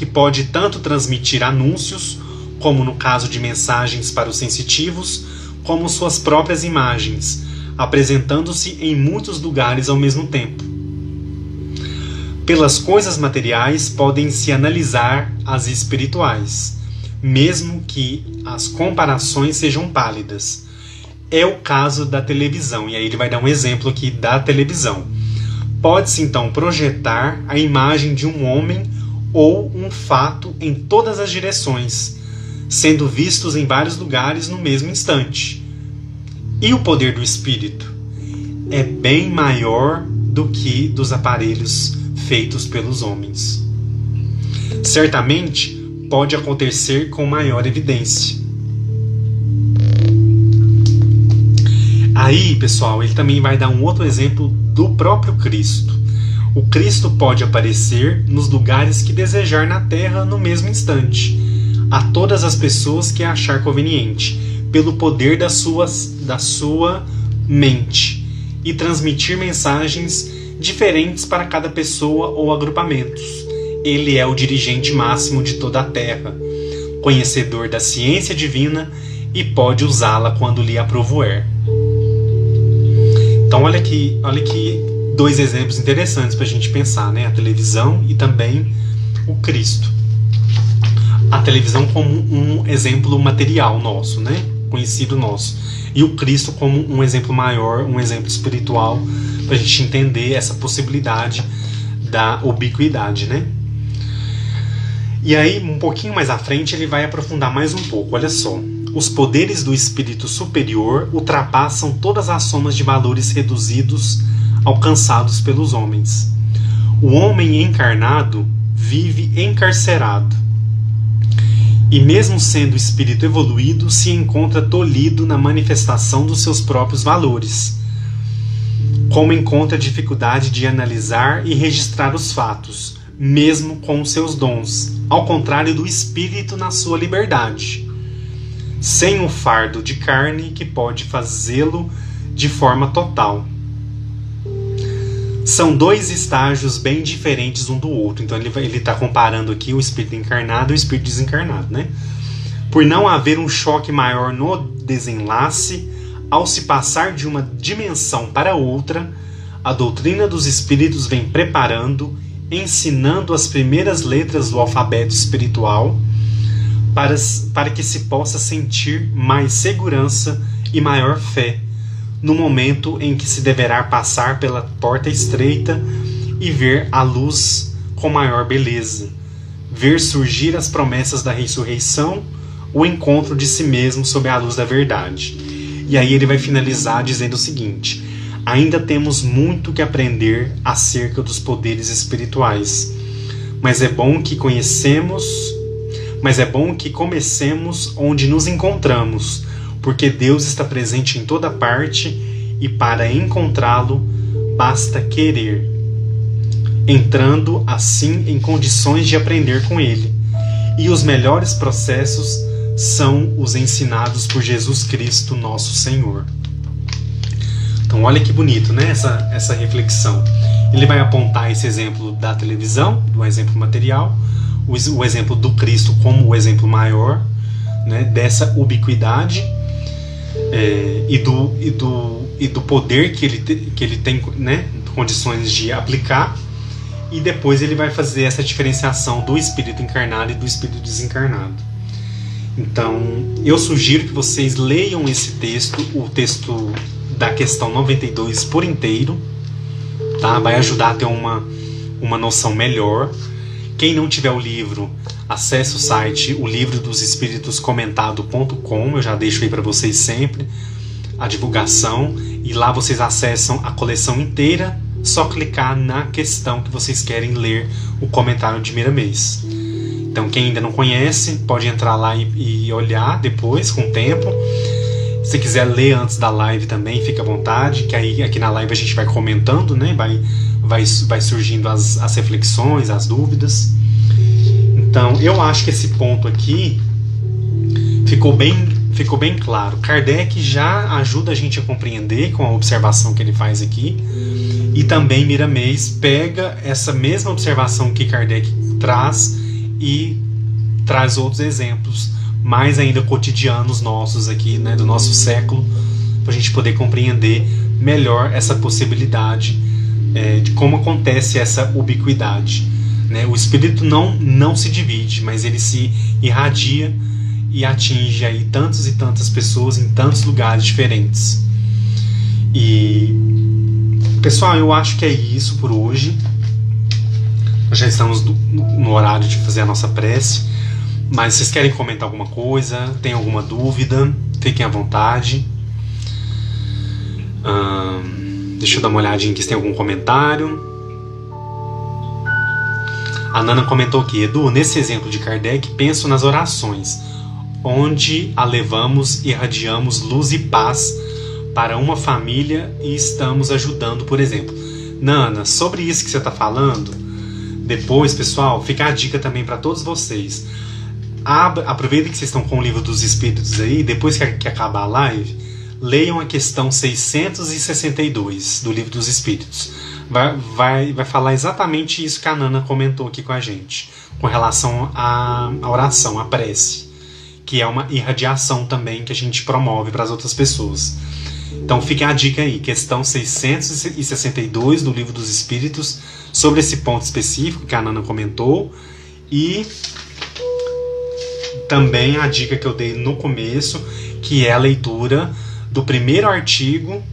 pode tanto transmitir anúncios, como no caso de mensagens para os sensitivos, como suas próprias imagens, apresentando-se em muitos lugares ao mesmo tempo. Pelas coisas materiais podem-se analisar as espirituais, mesmo que as comparações sejam pálidas. É o caso da televisão, e aí ele vai dar um exemplo aqui da televisão. Pode-se então projetar a imagem de um homem ou um fato em todas as direções, sendo vistos em vários lugares no mesmo instante. E o poder do espírito é bem maior do que dos aparelhos feitos pelos homens. Certamente pode acontecer com maior evidência. Aí, pessoal, ele também vai dar um outro exemplo do próprio Cristo. O Cristo pode aparecer nos lugares que desejar na Terra no mesmo instante, a todas as pessoas que achar conveniente, pelo poder da sua mente, e transmitir mensagens diferentes para cada pessoa ou agrupamentos. Ele é o dirigente máximo de toda a Terra, conhecedor da ciência divina e pode usá-la quando lhe aprouver. Então olha aqui dois exemplos interessantes para a gente pensar, né? A televisão e também o Cristo. A televisão como um exemplo material nosso, né? Conhecido nosso. E o Cristo como um exemplo maior, um exemplo espiritual, para a gente entender essa possibilidade da ubiquidade, né? E aí, um pouquinho mais à frente, ele vai aprofundar mais um pouco. Olha só. Os poderes do espírito superior ultrapassam todas as somas de valores reduzidos alcançados pelos homens. O homem encarnado vive encarcerado. E mesmo sendo espírito evoluído, se encontra tolhido na manifestação dos seus próprios valores, como encontra dificuldade de analisar e registrar os fatos, mesmo com os seus dons, ao contrário do espírito na sua liberdade, sem o fardo de carne que pode fazê-lo de forma total. São dois estágios bem diferentes um do outro. Então ele está comparando aqui o espírito encarnado e o espírito desencarnado, né? Por não haver um choque maior no desenlace, ao se passar de uma dimensão para outra, a doutrina dos espíritos vem preparando, ensinando as primeiras letras do alfabeto espiritual, para, para que se possa sentir mais segurança e maior fé no momento em que se deverá passar pela porta estreita e ver a luz com maior beleza, ver surgir as promessas da ressurreição, o encontro de si mesmo sob a luz da verdade. E aí ele vai finalizar dizendo o seguinte: ainda temos muito que aprender acerca dos poderes espirituais, mas é bom que comecemos onde nos encontramos, porque Deus está presente em toda parte e para encontrá-lo basta querer, entrando assim em condições de aprender com Ele. E os melhores processos são os ensinados por Jesus Cristo, nosso Senhor. Então olha que bonito, né? Essa reflexão. Ele vai apontar esse exemplo da televisão, do exemplo material, o exemplo do Cristo como o exemplo maior, né, dessa ubiquidade e do poder que ele tem, né, condições de aplicar. E depois ele vai fazer essa diferenciação do espírito encarnado e do espírito desencarnado. Então eu sugiro que vocês leiam esse texto, o texto da questão 92 por inteiro, tá? Vai ajudar a ter uma noção melhor. Quem não tiver o livro, acesse o site o livro dos espíritos comentado.com. Eu já deixo aí para vocês sempre a divulgação, e lá vocês acessam a coleção inteira. Só clicar na questão que vocês querem ler o comentário de Miramês. Então quem ainda não conhece pode entrar lá e olhar depois, com o tempo. Se quiser ler antes da live também, fica à vontade, que aí aqui na live a gente vai comentando, né? Vai surgindo as reflexões, as dúvidas. Então eu acho que esse ponto aqui ficou bem claro. Kardec já ajuda a gente a compreender com a observação que ele faz aqui. E também Miramês pega essa mesma observação que Kardec traz e traz outros exemplos, mais ainda cotidianos nossos aqui, né, do nosso século, para a gente poder compreender melhor essa possibilidade de como acontece essa ubiquidade, né? O espírito não se divide, mas ele se irradia e atinge aí tantas e tantas pessoas em tantos lugares diferentes. E pessoal, eu acho que é isso por hoje. Nós já estamos no horário de fazer a nossa prece. Mas se vocês querem comentar alguma coisa, tem alguma dúvida, fiquem à vontade. Deixa eu dar uma olhadinha aqui se tem algum comentário. A Nana comentou aqui: Edu, nesse exemplo de Kardec, penso nas orações, onde a levamos e irradiamos luz e paz para uma família e estamos ajudando, por exemplo. Nana, sobre isso que você está falando, depois, pessoal, fica a dica também para todos vocês. Aproveita que vocês estão com o livro dos Espíritos aí, depois que acabar a live, leiam a questão 662 do livro dos Espíritos. Vai falar exatamente isso que a Nana comentou aqui com a gente, com relação à oração, à prece, que é uma irradiação também que a gente promove para as outras pessoas. Então fica a dica aí, questão 662 do Livro dos Espíritos, sobre esse ponto específico que a Nana comentou. E também a dica que eu dei no começo, que é a leitura do primeiro artigo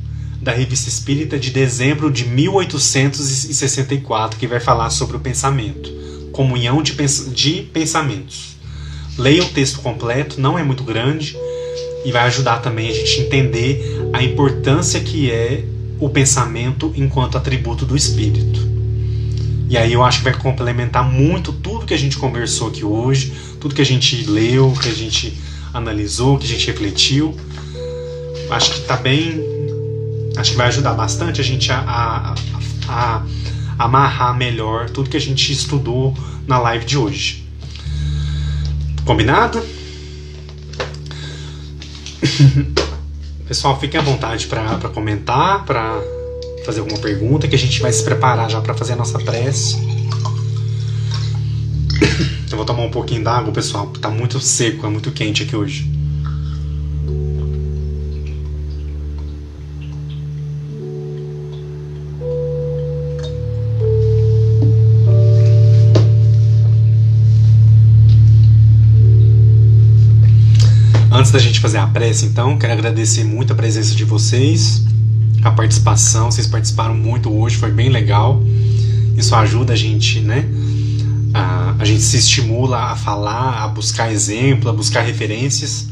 da Revista Espírita de dezembro de 1864, que vai falar sobre o pensamento, comunhão de pensamentos. Leia o texto completo, não é muito grande, e vai ajudar também a gente a entender a importância que é o pensamento enquanto atributo do espírito. E aí eu acho que vai complementar muito tudo que a gente conversou aqui hoje, tudo que a gente leu, que a gente analisou, que a gente refletiu. Acho que tá bem. Acho que vai ajudar bastante a gente a amarrar melhor tudo que a gente estudou na live de hoje. Combinado? Pessoal, fiquem à vontade para comentar, para fazer alguma pergunta, que a gente vai se preparar já para fazer a nossa prece. Eu vou tomar um pouquinho d'água, pessoal, porque tá muito seco, é muito quente aqui hoje. da gente fazer a prece, então, quero agradecer muito a presença de vocês, a participação. Vocês participaram muito hoje, foi bem legal. Isso ajuda a gente, né? A gente se estimula a falar, a buscar exemplo, a buscar referências.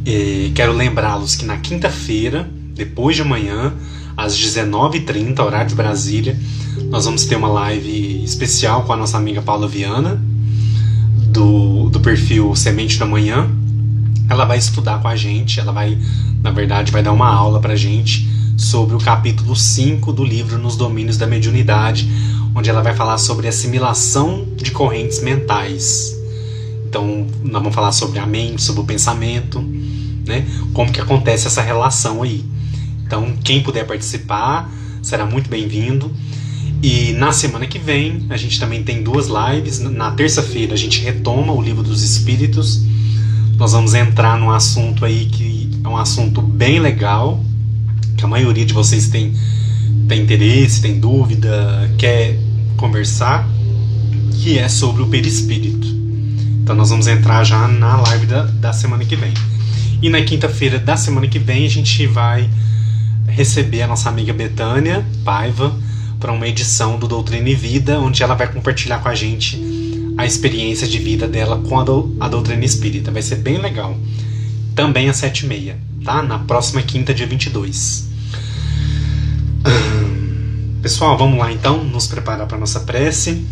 E quero lembrá-los que na quinta-feira, depois de amanhã, às 19h30, horário de Brasília, nós vamos ter uma live especial com a nossa amiga Paula Viana, do perfil Semente da Manhã. Ela vai estudar com a gente, ela vai, na verdade, vai dar uma aula pra gente sobre o capítulo 5 do livro Nos Domínios da Mediunidade, onde ela vai falar sobre assimilação de correntes mentais. Então, nós vamos falar sobre a mente, sobre o pensamento, né? Como que acontece essa relação aí. Então, quem puder participar, será muito bem-vindo. E na semana que vem, a gente também tem 2 lives. Na terça-feira, a gente retoma o Livro dos Espíritos. Nós vamos entrar num assunto aí que é um assunto bem legal, que a maioria de vocês tem interesse, tem dúvida, quer conversar, que é sobre o perispírito. Então nós vamos entrar já na live da semana que vem. E na quinta-feira da semana que vem a gente vai receber a nossa amiga Betânia Paiva para uma edição do Doutrina e Vida, onde ela vai compartilhar com a gente a experiência de vida dela com a doutrina espírita. Vai ser bem legal. Também às 7h30, tá? Na próxima quinta, dia 22. Pessoal, vamos lá então, nos preparar para a nossa prece.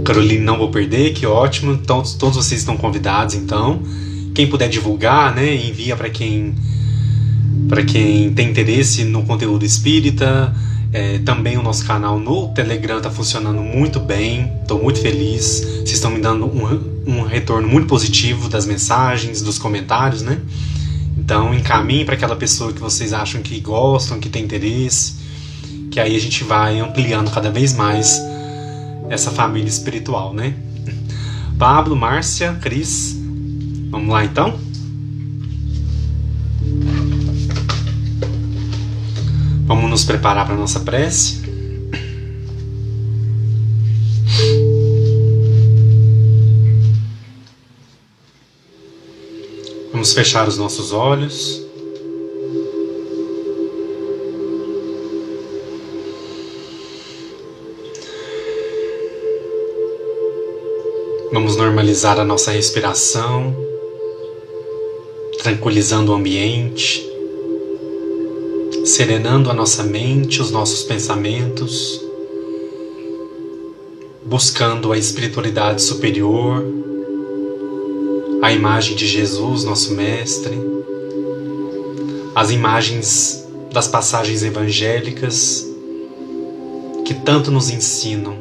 Caroline, não vou perder, que ótimo. Então, todos vocês estão convidados, então. Quem puder divulgar, né, envia para quem tem interesse no conteúdo espírita. Também o nosso canal no Telegram está funcionando muito bem. Estou muito feliz. Vocês estão me dando um retorno muito positivo das mensagens, dos comentários, né? Então encaminhe para aquela pessoa que vocês acham que gostam, que tem interesse, que aí a gente vai ampliando cada vez mais essa família espiritual, né? Pablo, Márcia, Cris, vamos lá então? Vamos nos preparar para a nossa prece. Vamos fechar os nossos olhos. Vamos normalizar a nossa respiração, tranquilizando o ambiente, serenando a nossa mente, os nossos pensamentos, buscando a espiritualidade superior, a imagem de Jesus, nosso Mestre, as imagens das passagens evangélicas que tanto nos ensinam.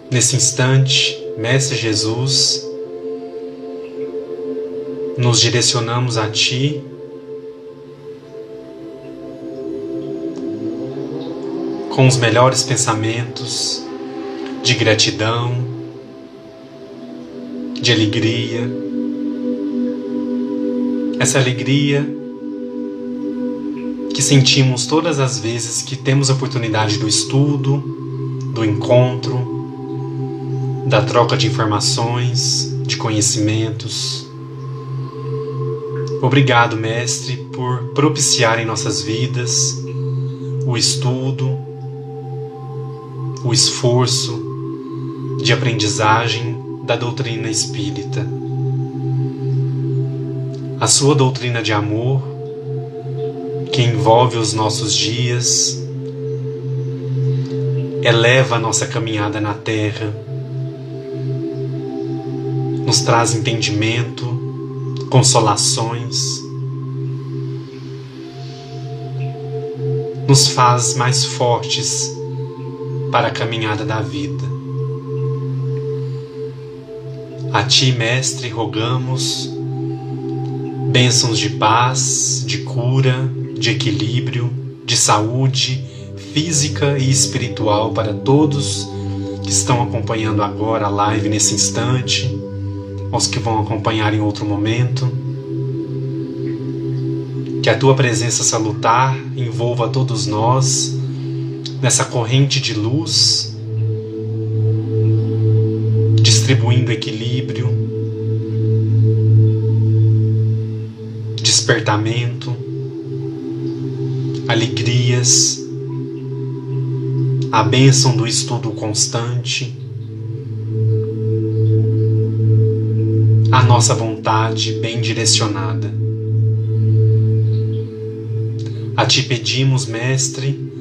Nesse instante, Mestre Jesus, nos direcionamos a Ti, com os melhores pensamentos de gratidão, de alegria. Essa alegria que sentimos todas as vezes que temos a oportunidade do estudo, do encontro, da troca de informações, de conhecimentos. Obrigado, Mestre, por propiciar em nossas vidas o estudo, o esforço de aprendizagem da doutrina espírita. A sua doutrina de amor, que envolve os nossos dias, eleva a nossa caminhada na Terra, nos traz entendimento, consolações, nos faz mais fortes para a caminhada da vida. A Ti, Mestre, rogamos bênçãos de paz, de cura, de equilíbrio, de saúde física e espiritual para todos que estão acompanhando agora a live nesse instante, aos que vão acompanhar em outro momento. Que a Tua presença salutar envolva todos nós nessa corrente de luz distribuindo equilíbrio, despertamento, alegrias, a bênção do estudo constante, a nossa vontade bem direcionada. A Ti pedimos, Mestre,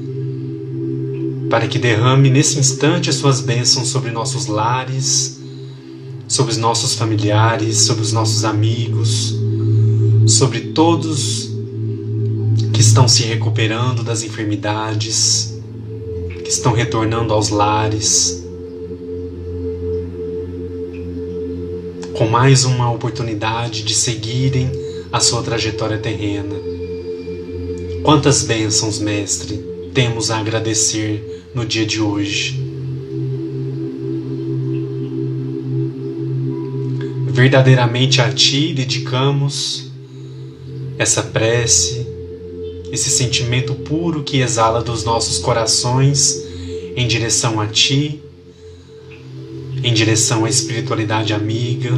para que derrame nesse instante as Suas bênçãos sobre nossos lares, sobre os nossos familiares, sobre os nossos amigos, sobre todos que estão se recuperando das enfermidades, que estão retornando aos lares, com mais uma oportunidade de seguirem a sua trajetória terrena. Quantas bênçãos, Mestre, temos a agradecer no dia de hoje. Verdadeiramente a Ti dedicamos essa prece, esse sentimento puro que exala dos nossos corações em direção a Ti, em direção à espiritualidade amiga,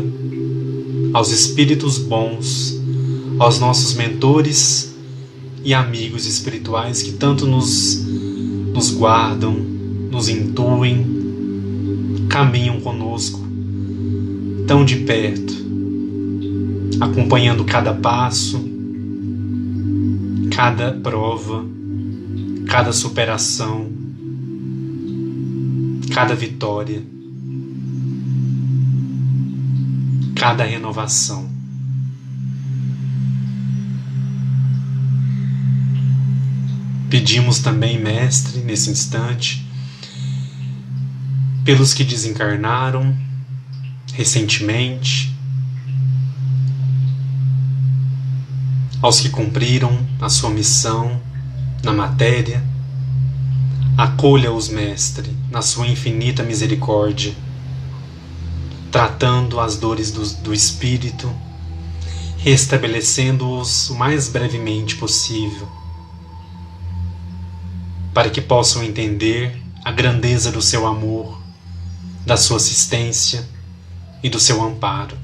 aos espíritos bons, aos nossos mentores e amigos espirituais que tanto nos guardam, nos intuem, caminham conosco tão de perto, acompanhando cada passo, cada prova, cada superação, cada vitória, cada renovação. Pedimos também, Mestre, nesse instante, pelos que desencarnaram recentemente, aos que cumpriram a sua missão na matéria, acolha-os, Mestre, na sua infinita misericórdia, tratando as dores do espírito, restabelecendo-os o mais brevemente possível, para que possam entender a grandeza do seu amor, da sua assistência e do seu amparo.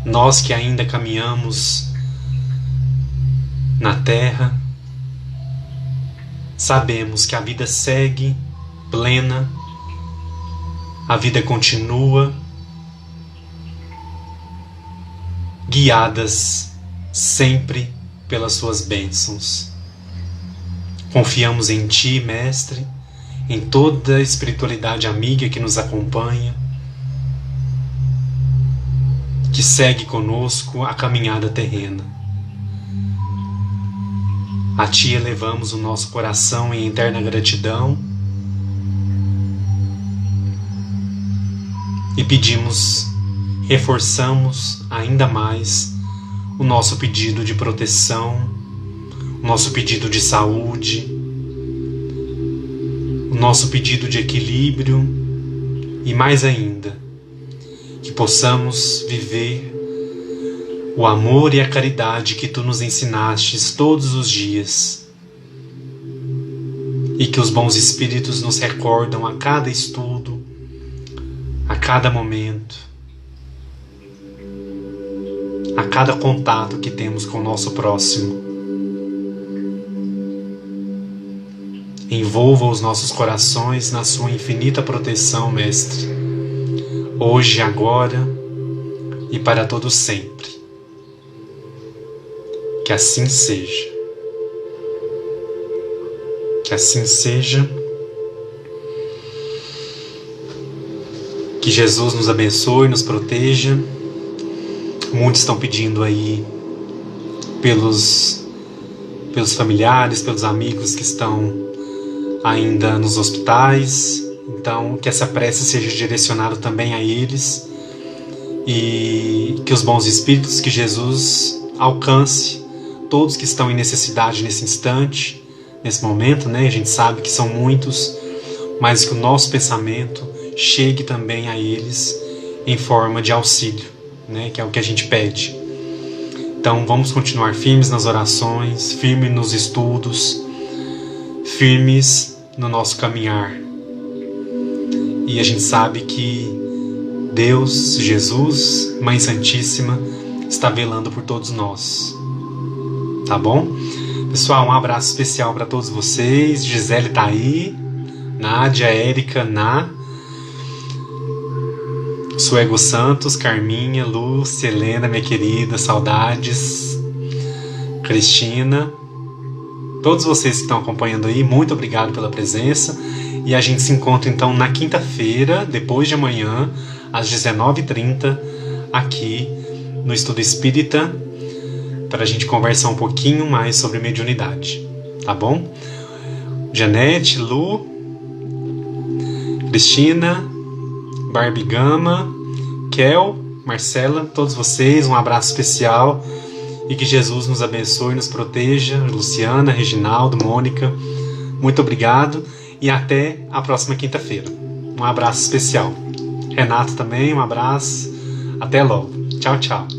Nós que ainda caminhamos na terra, sabemos que a vida segue plena, a vida continua, guiadas sempre pelas Suas bênçãos. Confiamos em Ti, Mestre, em toda a espiritualidade amiga que nos acompanha, que segue conosco a caminhada terrena. A Ti elevamos o nosso coração em eterna gratidão e reforçamos ainda mais o nosso pedido de proteção, o nosso pedido de saúde, o nosso pedido de equilíbrio e mais ainda, que possamos viver o amor e a caridade que Tu nos ensinastes todos os dias e que os bons espíritos nos recordam a cada estudo, a cada momento, a cada contato que temos com o nosso próximo. Envolva os nossos corações na Sua infinita proteção, Mestre, hoje, agora e para todo sempre. Que assim seja. Que assim seja. Que Jesus nos abençoe, nos proteja. Muitos estão pedindo aí pelos familiares, pelos amigos que estão ainda nos hospitais. Então, que essa prece seja direcionada também a eles e que os bons espíritos, que Jesus alcance todos que estão em necessidade nesse instante, nesse momento, né? A gente sabe que são muitos, mas que o nosso pensamento chegue também a eles em forma de auxílio, né? Que é o que a gente pede. Então, vamos continuar firmes nas orações, firmes nos estudos, firmes no nosso caminhar. E a gente sabe que Deus, Jesus, Mãe Santíssima, está velando por todos nós. Tá bom? Pessoal, um abraço especial para todos vocês. Gisele tá aí, Nádia, Érica, Suego Santos, Carminha, Lúcia, Helena, minha querida, saudades, Cristina, todos vocês que estão acompanhando aí, muito obrigado pela presença. E a gente se encontra então na quinta-feira, depois de amanhã, às 19h30, aqui no Estudo Espírita, para a gente conversar um pouquinho mais sobre mediunidade, tá bom? Janete, Lu, Cristina, Barbie Gama, Kel, Marcela, todos vocês, um abraço especial e que Jesus nos abençoe e nos proteja. Luciana, Reginaldo, Mônica, muito obrigado e até a próxima quinta-feira. Um abraço especial. Renato também, um abraço. Até logo. Tchau, tchau.